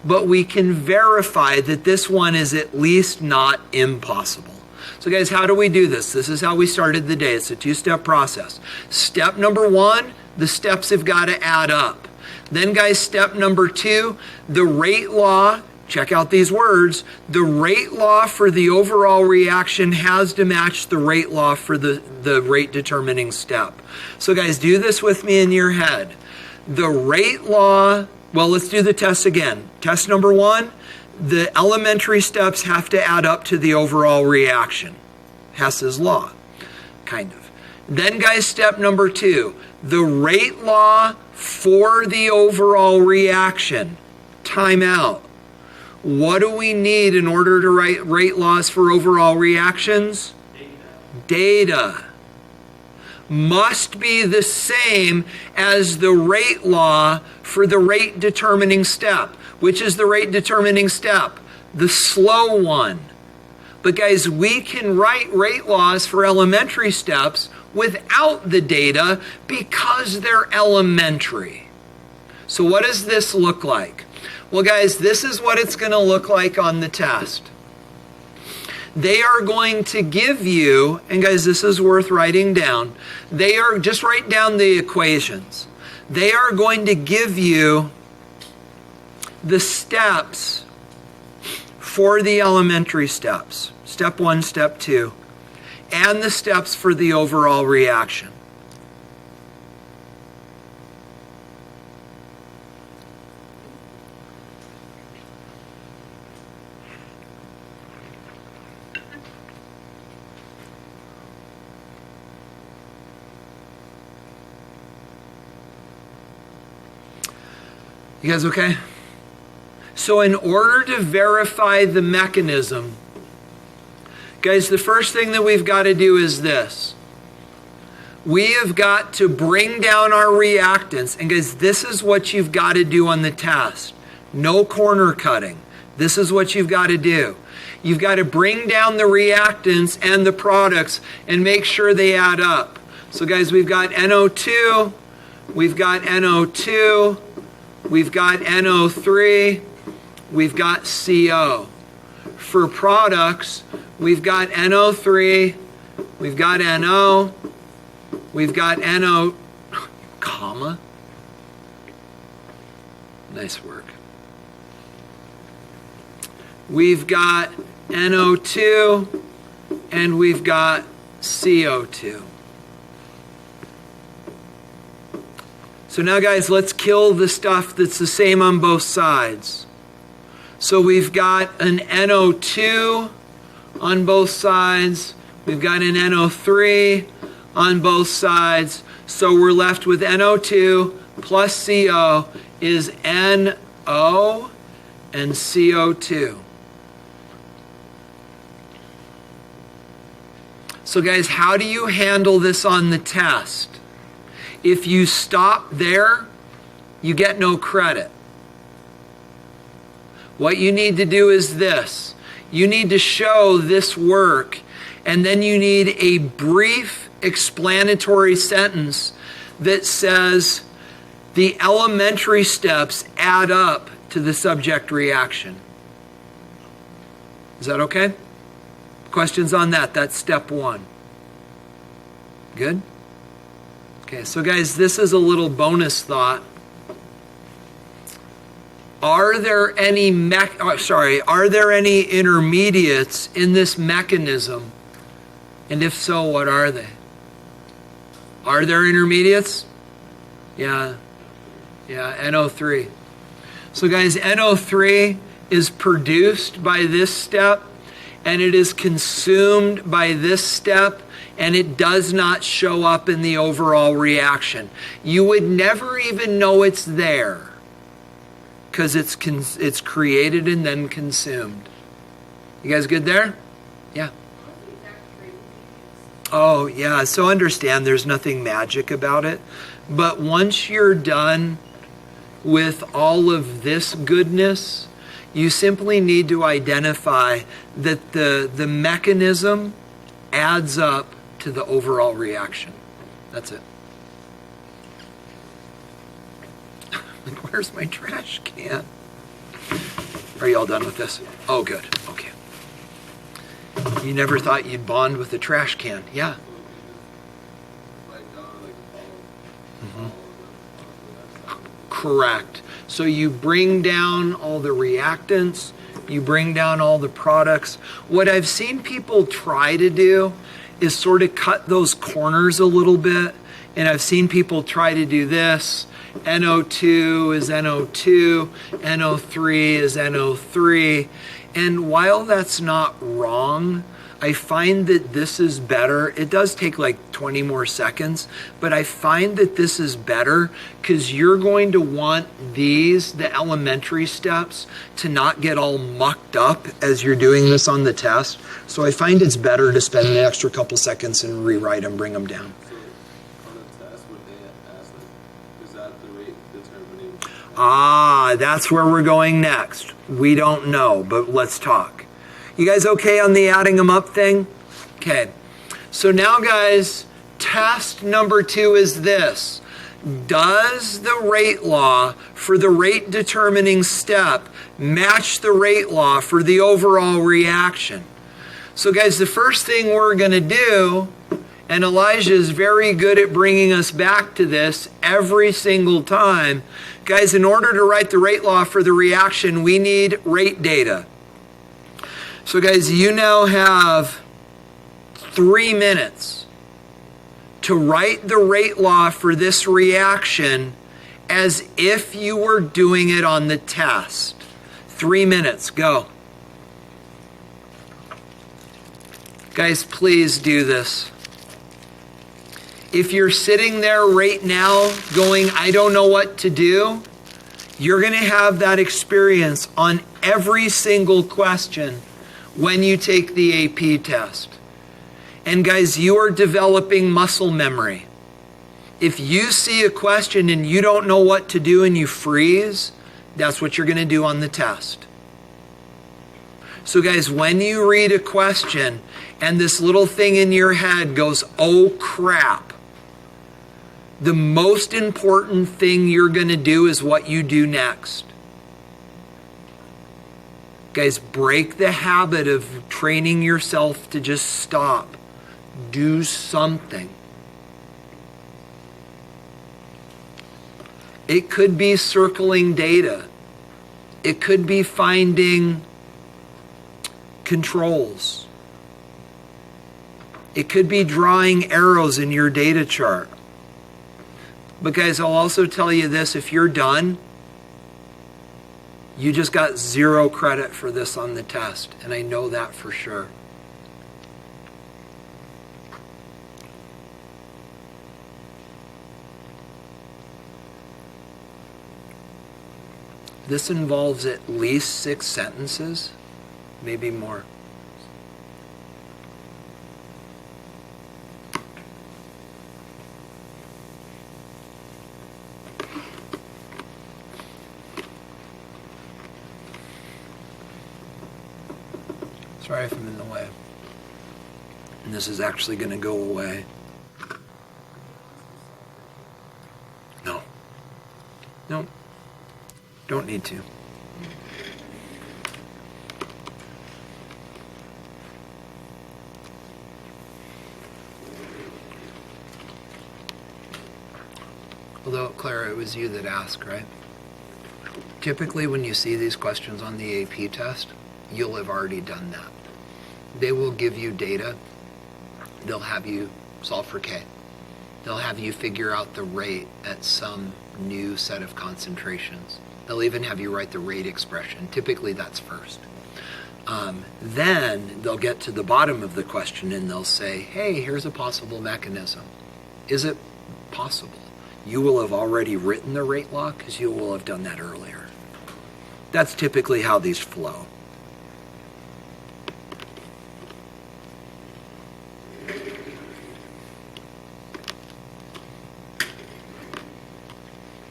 But we can verify that this one is at least not impossible. So guys, how do we do this? This is how we started the day. It's a two-step process. Step number one, the steps have got to add up. Then guys, step number two, the rate law, check out these words, the rate law for the overall reaction has to match the rate law for the rate determining step. So guys, do this with me in your head. The rate law, well, let's do the test again. Test number one, the elementary steps have to add up to the overall reaction. Hess's law, kind of. Then guys, step number two, the rate law for the overall reaction. Time out. What do we need in order to write rate laws for overall reactions? Data. Must be the same as the rate law for the rate determining step. Which is the rate determining step? The slow one. But guys, we can write rate laws for elementary steps without the data because they're elementary. So what does this look like? Well, guys, this is what it's going to look like on the test. They are going to give you, and guys, this is worth writing down. Just write down the equations. They are going to give you the steps for the elementary steps. Step one, step two, and the steps for the overall reaction. You guys okay? So in order to verify the mechanism, guys, the first thing that we've got to do is this. We have got to bring down our reactants. And guys, this is what you've got to do on the test. No corner cutting. This is what you've got to do. You've got to bring down the reactants and the products and make sure they add up. So guys, we've got NO2, we've got NO2, we've got NO3, we've got CO. For products, we've got NO3, we've got NO, we've got NO, comma. Nice work. We've got NO2, and we've got CO2. So now, guys, let's kill the stuff that's the same on both sides. So we've got an NO2 on both sides. We've got an NO3 on both sides. So we're left with NO2 plus CO is NO and CO2. So guys, how do you handle this on the test? If you stop there, you get no credit. What you need to do is this. You need to show this work, and then you need a brief explanatory sentence that says the elementary steps add up to the subject reaction. Is that okay? Questions on that? That's step one. Good? Okay, so guys, this is a little bonus thought. Are there any intermediates in this mechanism? And if so, what are they? Are there intermediates? Yeah, NO3. So guys, NO3 is produced by this step, and it is consumed by this step, and it does not show up in the overall reaction. You would never even know it's there because it's created and then consumed. You guys good there? Yeah. Oh, yeah. So understand there's nothing magic about it. But once you're done with all of this goodness, you simply need to identify that the mechanism adds up to the overall reaction. That's it. Where's my trash can? Are you all done with this? Oh, good. Okay. You never thought you'd bond with a trash can. Yeah. Correct. So you bring down all the reactants, you bring down all the products. What I've seen people try to do is sort of cut those corners a little bit. And I've seen people try to do this. NO2 is NO2, NO3 is NO3. And while that's not wrong, I find that this is better. It does take like 20 more seconds, but I find that this is better because you're going to want these, the elementary steps, to not get all mucked up as you're doing this on the test. So I find it's better to spend an extra couple seconds and rewrite them, bring them down. So on the test, would they ask them, is that the rate determining? Ah, that's where we're going next. We don't know, but let's talk. You guys okay on the adding them up thing? Okay. So now, guys, test number 2 is this. Does the rate law for the rate determining step match the rate law for the overall reaction? So, guys, the first thing we're going to do, and Elijah is very good at bringing us back to this every single time. Guys, in order to write the rate law for the reaction, we need rate data. So, guys, you now have 3 minutes to write the rate law for this reaction as if you were doing it on the test. 3 minutes, go. Guys, please do this. If you're sitting there right now going, I don't know what to do, you're going to have that experience on every single question when you take the AP test. And guys, you are developing muscle memory. If you see a question and you don't know what to do and you freeze, that's what you're going to do on the test. So guys, when you read a question and this little thing in your head goes, oh crap, the most important thing you're going to do is what you do next. Guys, break the habit of training yourself to just stop. Do something. It could be circling data. It could be finding controls. It could be drawing arrows in your data chart. But guys, I'll also tell you this, if you're done, you just got 0 credit for this on the test, and I know that for sure. This involves at least 6 sentences, maybe more. Sorry if I'm in the way. And this is actually going to go away. No. No. Don't need to. Although, Clara, it was you that asked, right? Typically, when you see these questions on the AP test, you'll have already done that. They will give you data. They'll have you solve for K. They'll have you figure out the rate at some new set of concentrations. They'll even have you write the rate expression. Typically, that's first. Then they'll get to the bottom of the question and they'll say, hey, here's a possible mechanism. Is it possible? You will have already written the rate law because you will have done that earlier. That's typically how these flow.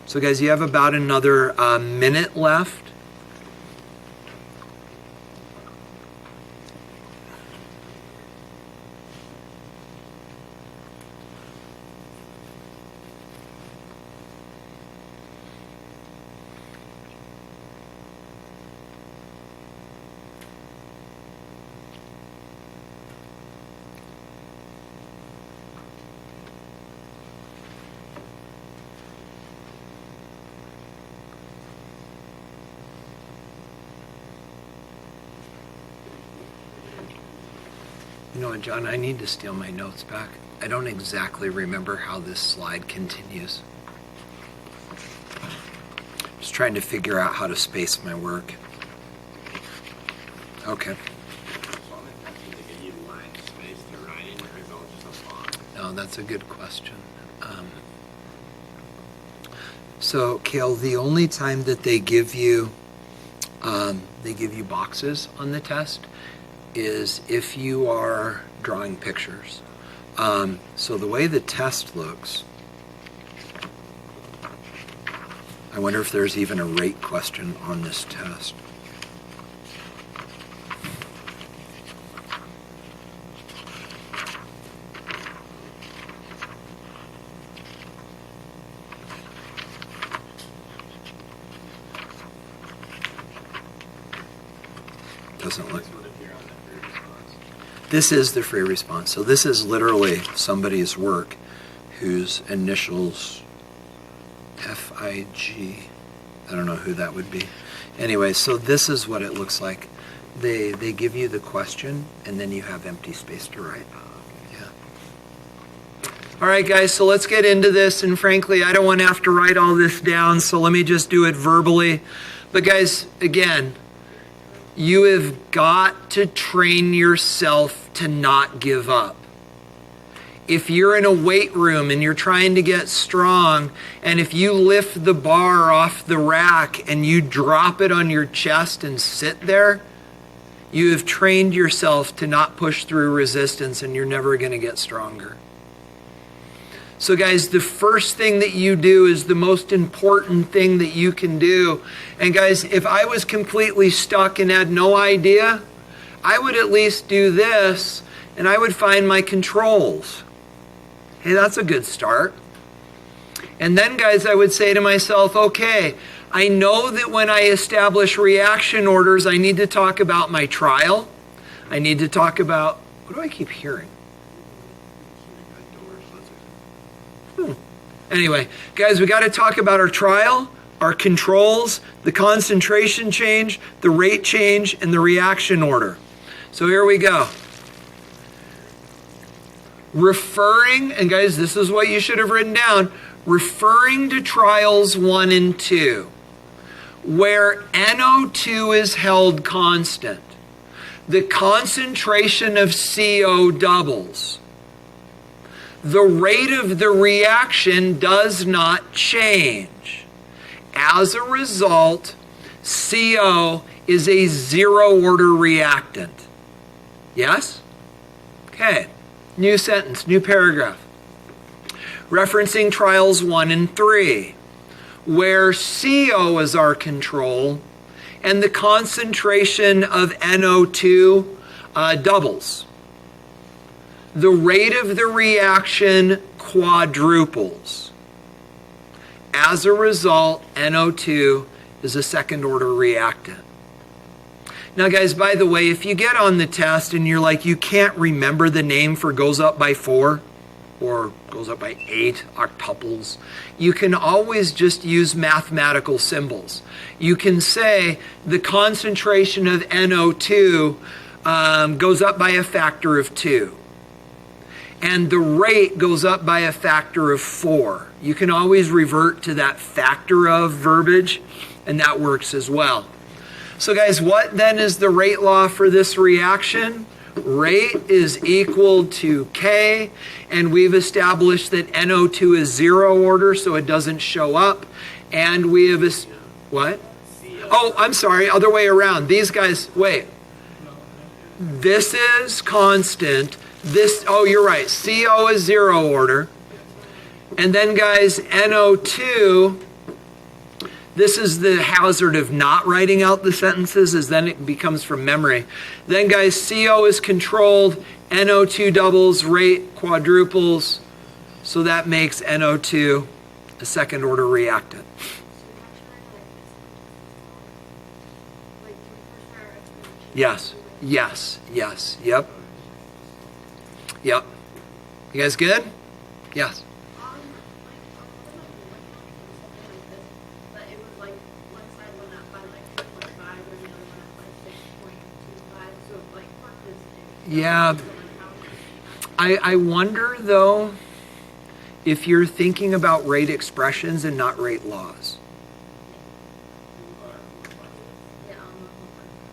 So guys, you have about another minute left. You know what, John, I need to steal my notes back. I don't exactly remember how this slide continues. Just trying to figure out how to space my work. Okay. No, that's a good question. So, Kale, the only time that they give you boxes on the test is if you are drawing pictures. So the way the test looks, I wonder if there's even a rate question on this test. Doesn't look. This is the free response. So this is literally somebody's work whose initials FIG. I don't know who that would be. Anyway, so this is what it looks like. They give you the question and then you have empty space to write. Yeah. All right, guys, so let's get into this. And frankly, I don't want to have to write all this down, so let me just do it verbally. But guys, again, you have got to train yourself to not give up. If you're in a weight room and you're trying to get strong, and if you lift the bar off the rack and you drop it on your chest and sit there, you have trained yourself to not push through resistance and you're never going to get stronger. So guys, the first thing that you do is the most important thing that you can do. And guys, if I was completely stuck and had no idea, I would at least do this and I would find my controls. Hey, that's a good start. And then guys, I would say to myself, okay, I know that when I establish reaction orders, I need to talk about my trial. I need to talk about, what do I keep hearing? Anyway, guys, we got to talk about our trial, our controls, the concentration change, the rate change, and the reaction order. So here we go. Referring, and guys, this is what you should have written down, referring to trials 1 and 2, where NO2 is held constant, the concentration of CO doubles. The rate of the reaction does not change. As a result, CO is a zero-order reactant. Yes? Okay. New sentence, new paragraph. Referencing trials 1 and 3, where CO is our control and the concentration of NO2 doubles. The rate of the reaction quadruples. As a result, NO2 is a second-order reactant. Now, guys, by the way, if you get on the test and you're like, you can't remember the name for goes up by 4 or goes up by 8 octuples, you can always just use mathematical symbols. You can say the concentration of NO2 goes up by a factor of 2. And the rate goes up by a factor of 4. You can always revert to that factor of verbiage, and that works as well. So guys, what then is the rate law for this reaction? Rate is equal to K, and we've established that NO2 is zero order, so it doesn't show up. And we have what? Oh, I'm sorry, other way around. These guys, wait. This is constant. This, oh, you're right. CO is zero order. And then, guys, NO2 This is the hazard of not writing out the sentences, is then it becomes from memory. Then guys, CO is controlled, NO2 doubles, rate quadruples, so that makes NO2 a second order reactant. Yes, yes, yes, yep. Yep. You guys good? Yes. Yeah. I wonder, though, if you're thinking about rate expressions and not rate laws.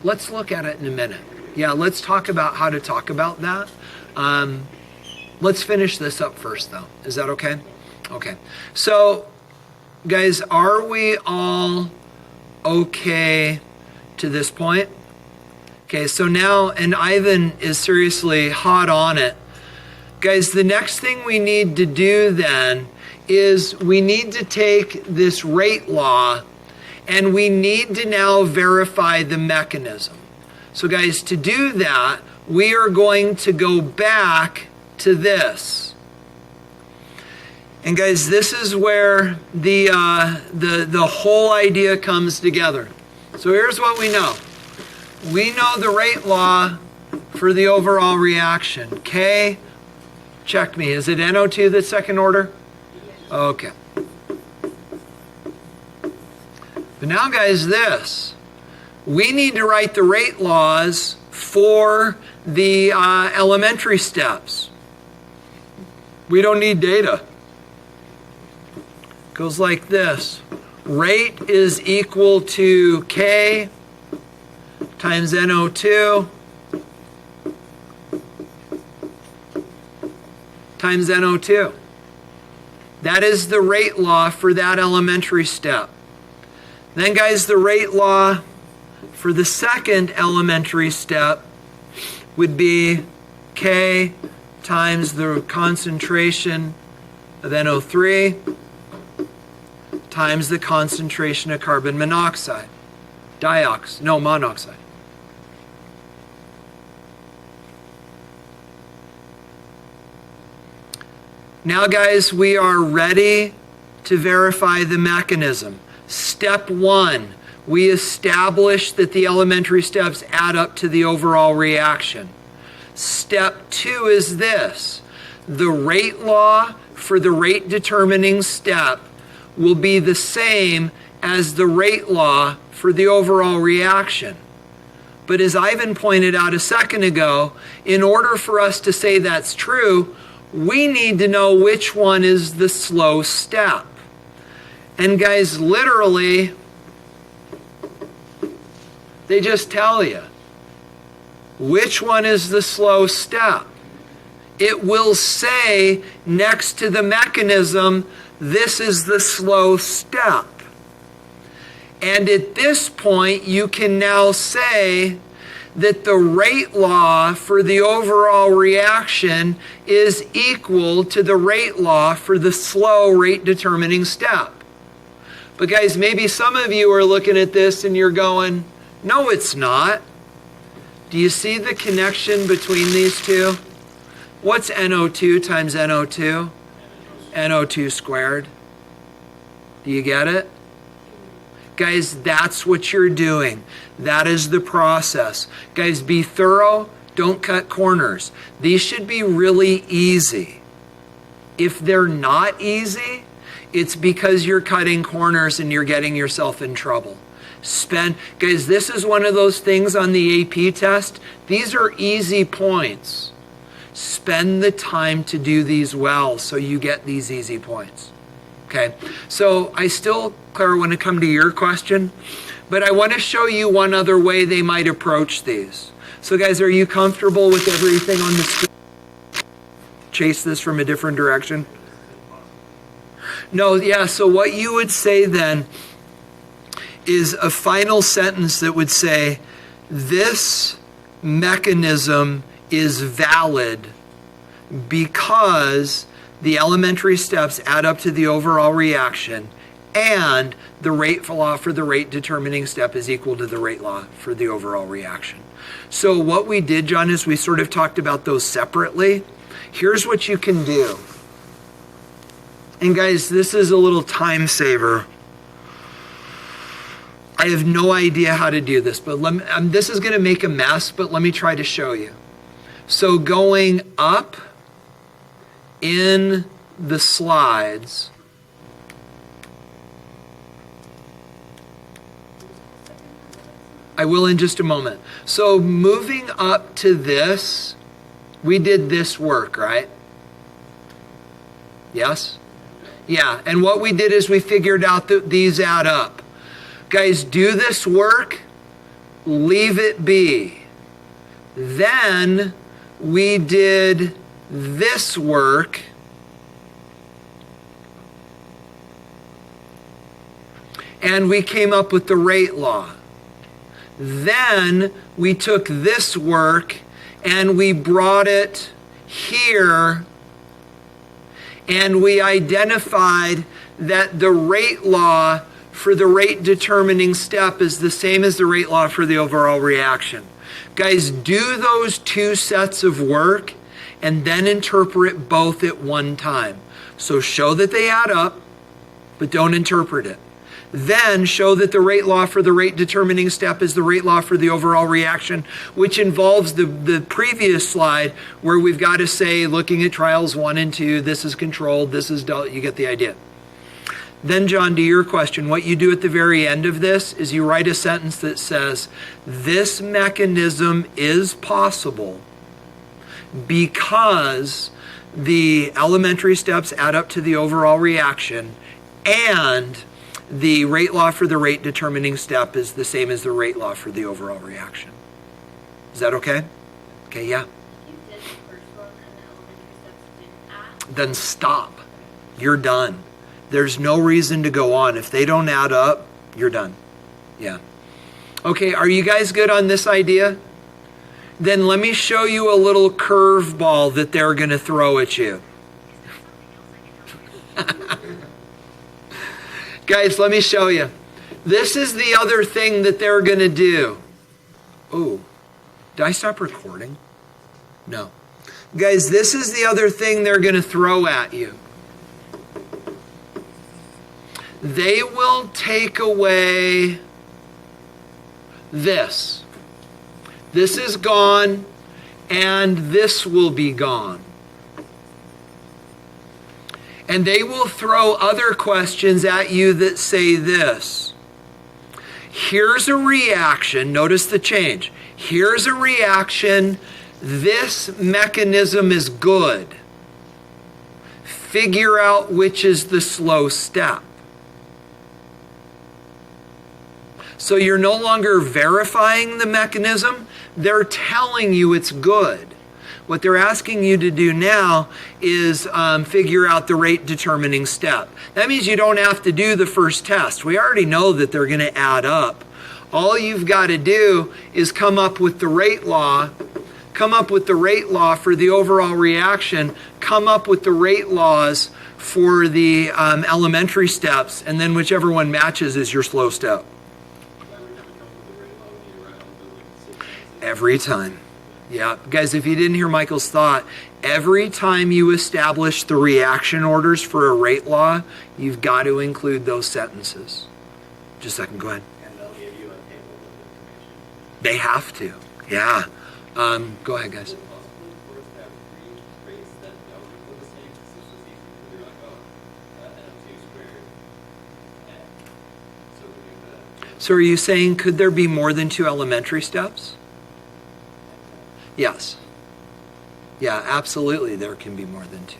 Let's look at it in a minute. Yeah, let's talk about how to talk about that. Let's finish this up first, though. Is that okay? Okay. So, guys, are we all okay to this point? Okay, so now, and Ivan is seriously hot on it. Guys, the next thing we need to do then is we need to take this rate law and we need to now verify the mechanism. So guys, to do that, we are going to go back to this. And guys, this is where the whole idea comes together. So here's what we know. We know the rate law for the overall reaction. K, check me. Is it NO2 that's second order? Okay. But now, guys, this. We need to write the rate laws for the elementary steps. We don't need data. Goes like this. Rate is equal to K times NO2 times NO2. That is the rate law for that elementary step. Then, guys, the rate law for the second elementary step would be K times the concentration of NO3 times the concentration of carbon monoxide. Monoxide. Now, guys, we are ready to verify the mechanism. Step 1, we establish that the elementary steps add up to the overall reaction. Step 2 is this. The rate law for the rate determining step will be the same as the rate law for the overall reaction. But as Ivan pointed out a second ago, in order for us to say that's true, we need to know which one is the slow step. And guys, literally, they just tell you which one is the slow step. It will say next to the mechanism, this is the slow step. And at this point, you can now say that the rate law for the overall reaction is equal to the rate law for the slow rate determining step. But guys, maybe some of you are looking at this and you're going, no, it's not. Do you see the connection between these two? What's NO2 times NO2? NO2 squared. Do you get it? Guys, that's what you're doing. That is the process. Guys, be thorough. Don't cut corners. These should be really easy. If they're not easy, it's because you're cutting corners and you're getting yourself in trouble. Guys, this is one of those things on the AP test. These are easy points. Spend the time to do these well so you get these easy points. Okay, so I still, Clara, want to come to your question, but I want to show you one other way they might approach these. So guys, are you comfortable with everything on the screen? Chase this from a different direction? No, yeah, so what you would say then is a final sentence that would say, this mechanism is valid because the elementary steps add up to the overall reaction and the rate law for the rate determining step is equal to the rate law for the overall reaction. So what we did, John, is we sort of talked about those separately. Here's what you can do. And guys, this is a little time saver. I have no idea how to do this, but this is going to make a mess, but let me try to show you. So going up in the slides, I will in just a moment. So moving up to this, we did this work, right? Yes? Yeah, and what we did is we figured out that these add up. Guys, do this work, leave it be. Then we did this work, and we came up with the rate law. Then we took this work and we brought it here, and we identified that the rate law for the rate determining step is the same as the rate law for the overall reaction. Guys, do those two sets of work and then interpret both at one time. So show that they add up, but don't interpret it. Then show that the rate law for the rate determining step is the rate law for the overall reaction, which involves the previous slide where we've got to say, looking at trials 1 and 2, this is controlled, this is dealt, you get the idea. Then, John, to your question, what you do at the very end of this is you write a sentence that says, this mechanism is possible because the elementary steps add up to the overall reaction, and the rate law for the rate determining step is the same as the rate law for the overall reaction. Is that okay? Okay, yeah. If you did the first one and the elementary steps didn't add, Then stop. You're done. There's no reason to go on. If they don't add up, you're done. Yeah. Okay, are you guys good on this idea? Then let me show you a little curveball that they're going to throw at you. Guys, let me show you. This is the other thing that they're going to do. Oh, did I stop recording? No. Guys, this is the other thing they're going to throw at you. They will take away this. This is gone, and this will be gone. And they will throw other questions at you that say this. Here's a reaction. Notice the change. Here's a reaction. This mechanism is good. Figure out which is the slow step. So you're no longer verifying the mechanism. They're telling you it's good. What they're asking you to do now is figure out the rate determining step. That means you don't have to do the first test. We already know that they're going to add up. All you've got to do is come up with the rate law, come up with the rate law for the overall reaction, come up with the rate laws for the elementary steps, and then whichever one matches is your slow step. Every time. Yeah, guys, if you didn't hear Michael's thought, every time you establish the reaction orders for a rate law, you've got to include those sentences. Just a second, go ahead. And they'll give you a table of information. They have to, yeah. Go ahead, guys. So are you saying, could there be more than 2 elementary steps? Yes. Yeah, absolutely, there can be more than 2.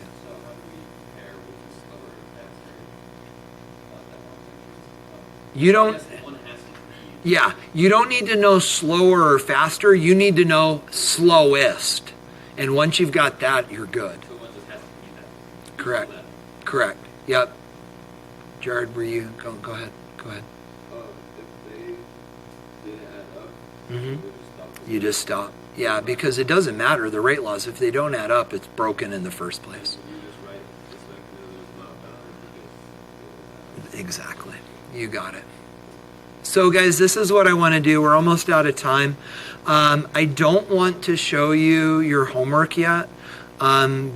You don't, yeah, you don't need to know slower or faster. You need to know slowest. And once you've got that, you're good. Correct. Correct. Yep. Jared, were you? Go ahead. Go ahead. If they didn't add up, Mm-hmm. You just stop. Yeah, because it doesn't matter. The rate laws, if they don't add up, it's broken in the first place. you just write this mechanism is not bound because Exactly. You got it. So guys, this is what I want to do. We're almost out of time. I don't want to show you your homework yet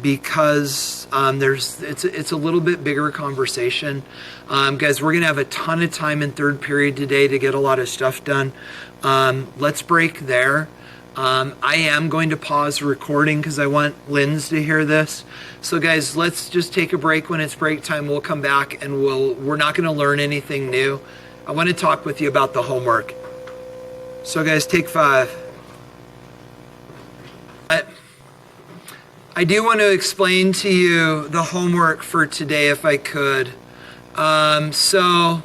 because it's a little bit bigger conversation. Guys, we're going to have a ton of time in third period today to get a lot of stuff done. Let's break there. I am going to pause recording because I want Linz to hear this. So guys, let's just take a break. When it's break time, we'll come back and we're not going to learn anything new. I want to talk with you about the homework. So guys, take 5. I do want to explain to you the homework for today if I could. So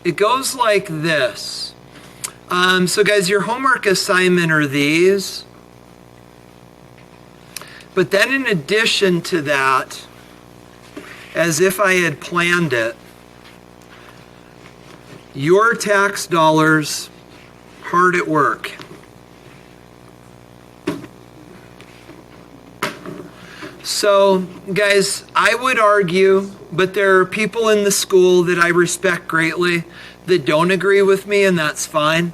it goes like this. So guys, your homework assignment are these. But then in addition to that, as if I had planned it, your tax dollars hard at work. So, guys, I would argue, but there are people in the school that I respect greatly that don't agree with me, and that's fine.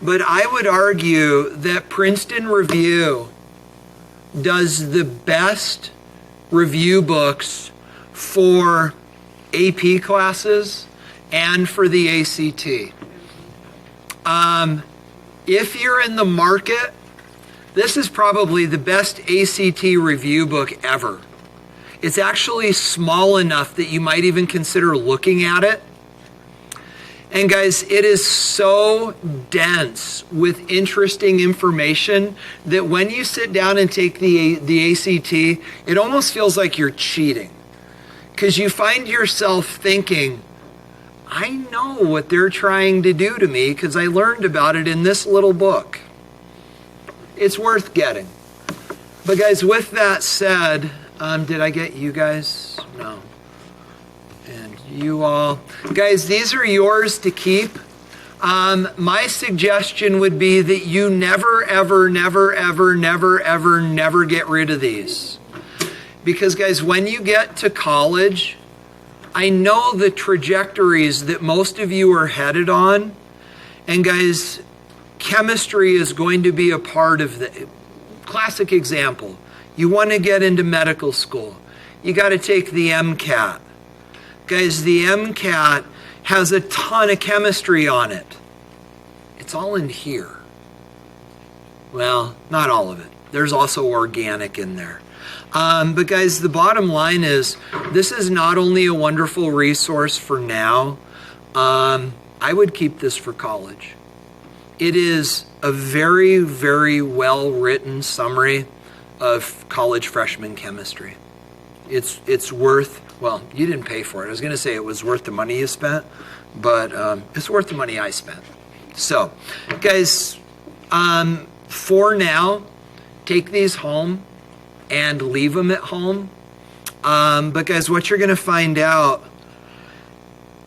But I would argue that Princeton Review does the best review books for AP classes and for the ACT. If you're in the market, this is probably the best ACT review book ever. It's actually small enough that you might even consider looking at it. And guys, it is so dense with interesting information that when you sit down and take the ACT, it almost feels like you're cheating. Because you find yourself thinking, I know what they're trying to do to me because I learned about it in this little book. It's worth getting. But guys, with that said, did I get you guys? No. And you all. Guys, these are yours to keep. My suggestion would be that you never, ever, never, ever, never, ever, never get rid of these. Because guys, when you get to college, I know the trajectories that most of you are headed on. And guys, chemistry is going to be a part of the classic example. You want to get into medical school. You got to take the MCAT. Guys, the MCAT has a ton of chemistry on it. It's all in here. Well, not all of it. There's also organic in there. But guys, the bottom line is this is not only a wonderful resource for now, I would keep this for college. It is a very, very well-written summary of college freshman chemistry. It's worth, well, you didn't pay for it. I was going to say it was worth the money you spent, but it's worth the money I spent. So, guys, for now, take these home and leave them at home. But guys, what you're going to find out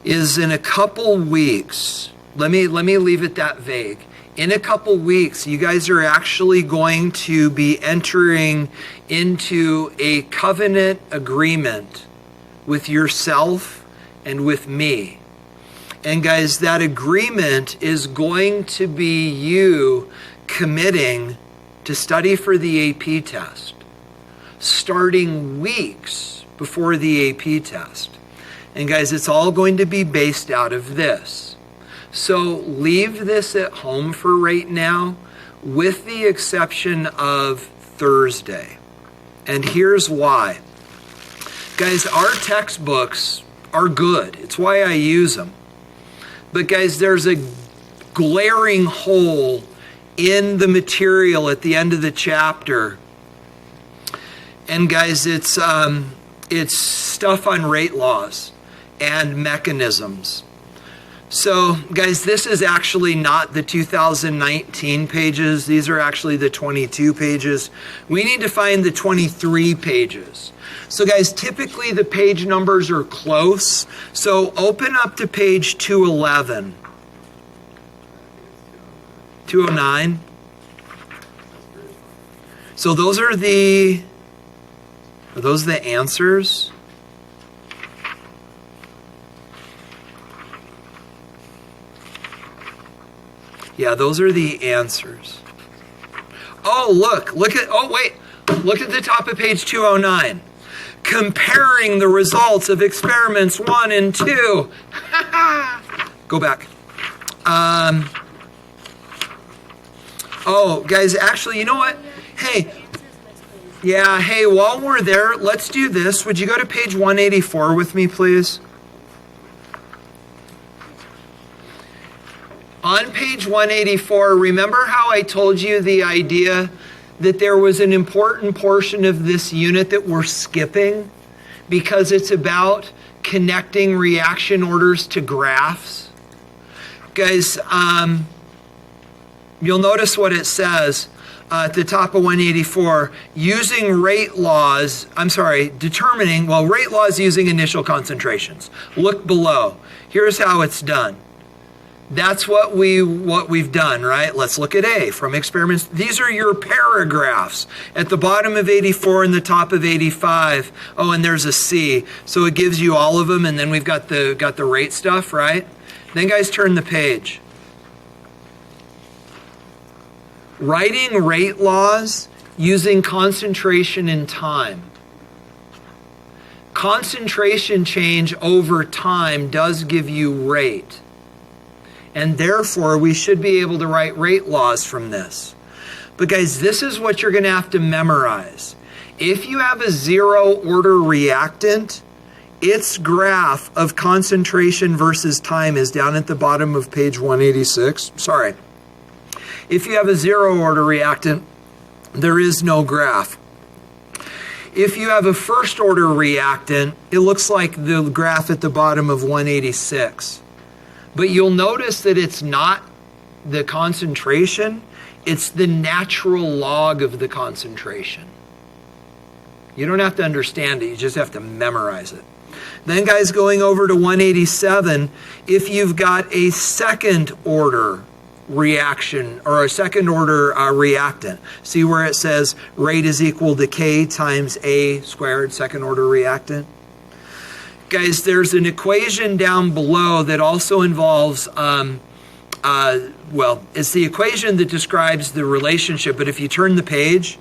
is in a couple weeks, let me leave it that vague. In a couple weeks, you guys are actually going to be entering into a covenant agreement with yourself and with me. And guys, that agreement is going to be you committing to study for the AP test, starting weeks before the AP test. And guys, it's all going to be based out of this. So leave this at home for right now, with the exception of Thursday. And here's why. Guys, our textbooks are good. It's why I use them. But guys, there's a glaring hole in the material at the end of the chapter. And guys, it's stuff on rate laws and mechanisms. So guys, this is actually not the 2019 pages. These are actually the 22 pages. We need to find the 23 pages. So guys, typically the page numbers are close. So open up to page 211. 209. So those are the answers? Yeah, those are the answers. Oh, look at the top of page 209. Comparing the results of experiments 1 and 2. Go back. Oh, guys, actually, you know what? Hey, yeah, hey, while we're there, let's do this. Would you go to page 184 with me, please? On page 184, remember how I told you the idea that there was an important portion of this unit that we're skipping because it's about connecting reaction orders to graphs? Guys, you'll notice what it says at the top of 184, determining rate laws using initial concentrations. Look below. Here's how it's done. That's what we've done, right? Let's look at A from experiments. These are your paragraphs at the bottom of 84 and the top of 85. Oh, and there's a C. So it gives you all of them, and then we've got the rate stuff, right? Then guys, turn the page. Writing rate laws using concentration in time. Concentration change over time does give you rate. And therefore, we should be able to write rate laws from this. But guys, this is what you're going to have to memorize. If you have a zero order reactant, its graph of concentration versus time is down at the bottom of page 186. Sorry. If you have a zero order reactant, there is no graph. If you have a first order reactant, it looks like the graph at the bottom of 186. But you'll notice that it's not the concentration, it's the natural log of the concentration. You don't have to understand it, you just have to memorize it. Then guys, going over to 187, if you've got a second order reaction or a second order reactant, see where it says rate is equal to K times A squared, second order reactant? Guys, there's an equation down below that also involves, it's the equation that describes the relationship, but if you turn the page,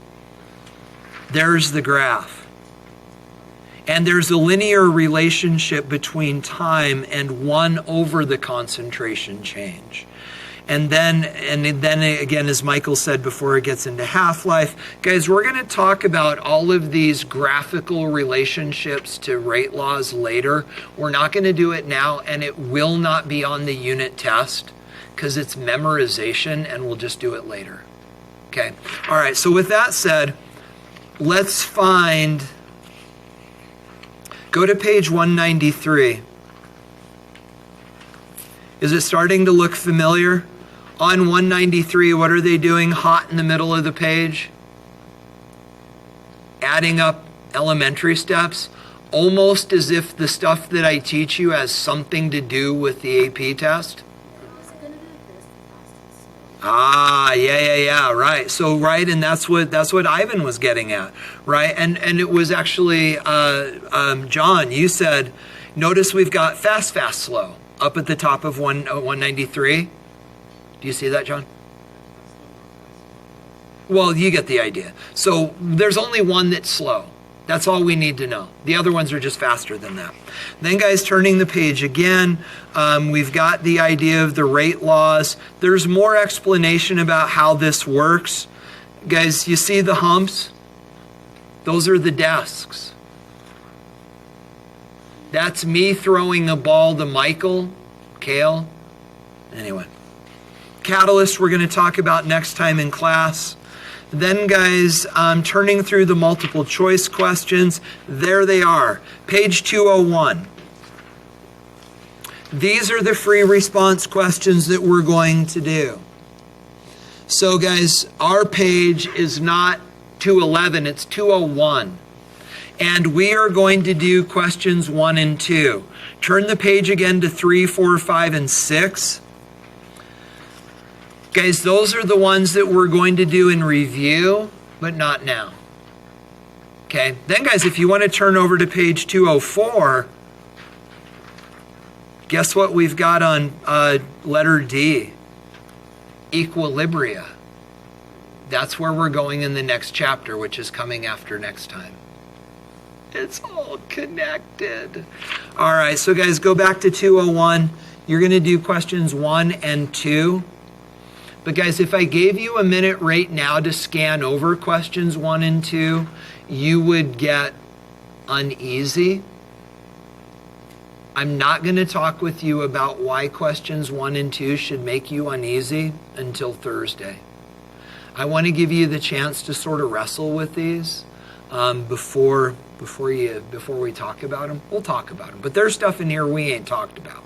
there's the graph. And there's a linear relationship between time and 1 over the concentration change. And then again, as Michael said before it gets into half-life, guys, we're going to talk about all of these graphical relationships to rate laws later. We're not going to do it now, and it will not be on the unit test because it's memorization, and we'll just do it later. Okay? All right, so with that said, let's find, go to page 193. Is it starting to look familiar? On 193, what are they doing hot in the middle of the page? Adding up elementary steps, almost as if the stuff that I teach you has something to do with the AP test. Yeah, right. So, right, and that's what Ivan was getting at, right? And it was actually, John, you said, notice we've got fast, slow up at the top of 193. Do you see that, John? Well, you get the idea. So there's only one that's slow. That's all we need to know. The other ones are just faster than that. Then, guys, turning the page again, we've got the idea of the rate laws. There's more explanation about how this works. Guys, you see the humps? Those are the desks. That's me throwing a ball to Michael, Kale. Anyway. Catalyst we're going to talk about next time in class. Then, guys, turning through the multiple choice questions. There they are. Page 201. These are the free response questions that we're going to do. So, guys, our page is not 211, it's 201. And we are going to do questions 1 and 2. Turn the page again to 3, 4, 5, and 6. Guys, those are the ones that we're going to do in review, but not now. Okay? Then, guys, if you want to turn over to page 204, guess what we've got on letter D? equilibria. That's where we're going in the next chapter, which is coming after next time. It's all connected. All right, so guys, go back to 201. You're going to do questions 1 and 2. But guys, if I gave you a minute right now to scan over questions 1 and 2, you would get uneasy. I'm not going to talk with you about why questions 1 and 2 should make you uneasy until Thursday. I want to give you the chance to sort of wrestle with these before we talk about them. We'll talk about them, but there's stuff in here we ain't talked about.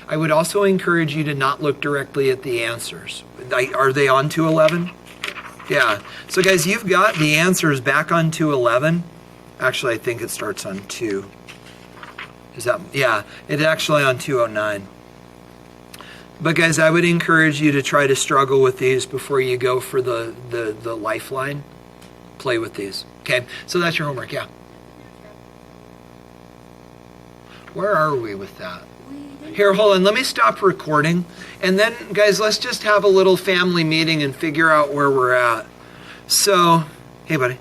I would also encourage you to not look directly at the answers. Are they on 211? Yeah. So guys, you've got the answers back on 211. Actually, I think it starts on 2. Is that? Yeah, it's actually on 209. But guys, I would encourage you to try to struggle with these before you go for the lifeline. Play with these. Okay, so that's your homework, yeah. Where are we with that? Here, hold on, let me stop recording. And then, guys, let's just have a little family meeting and figure out where we're at. So, hey, buddy.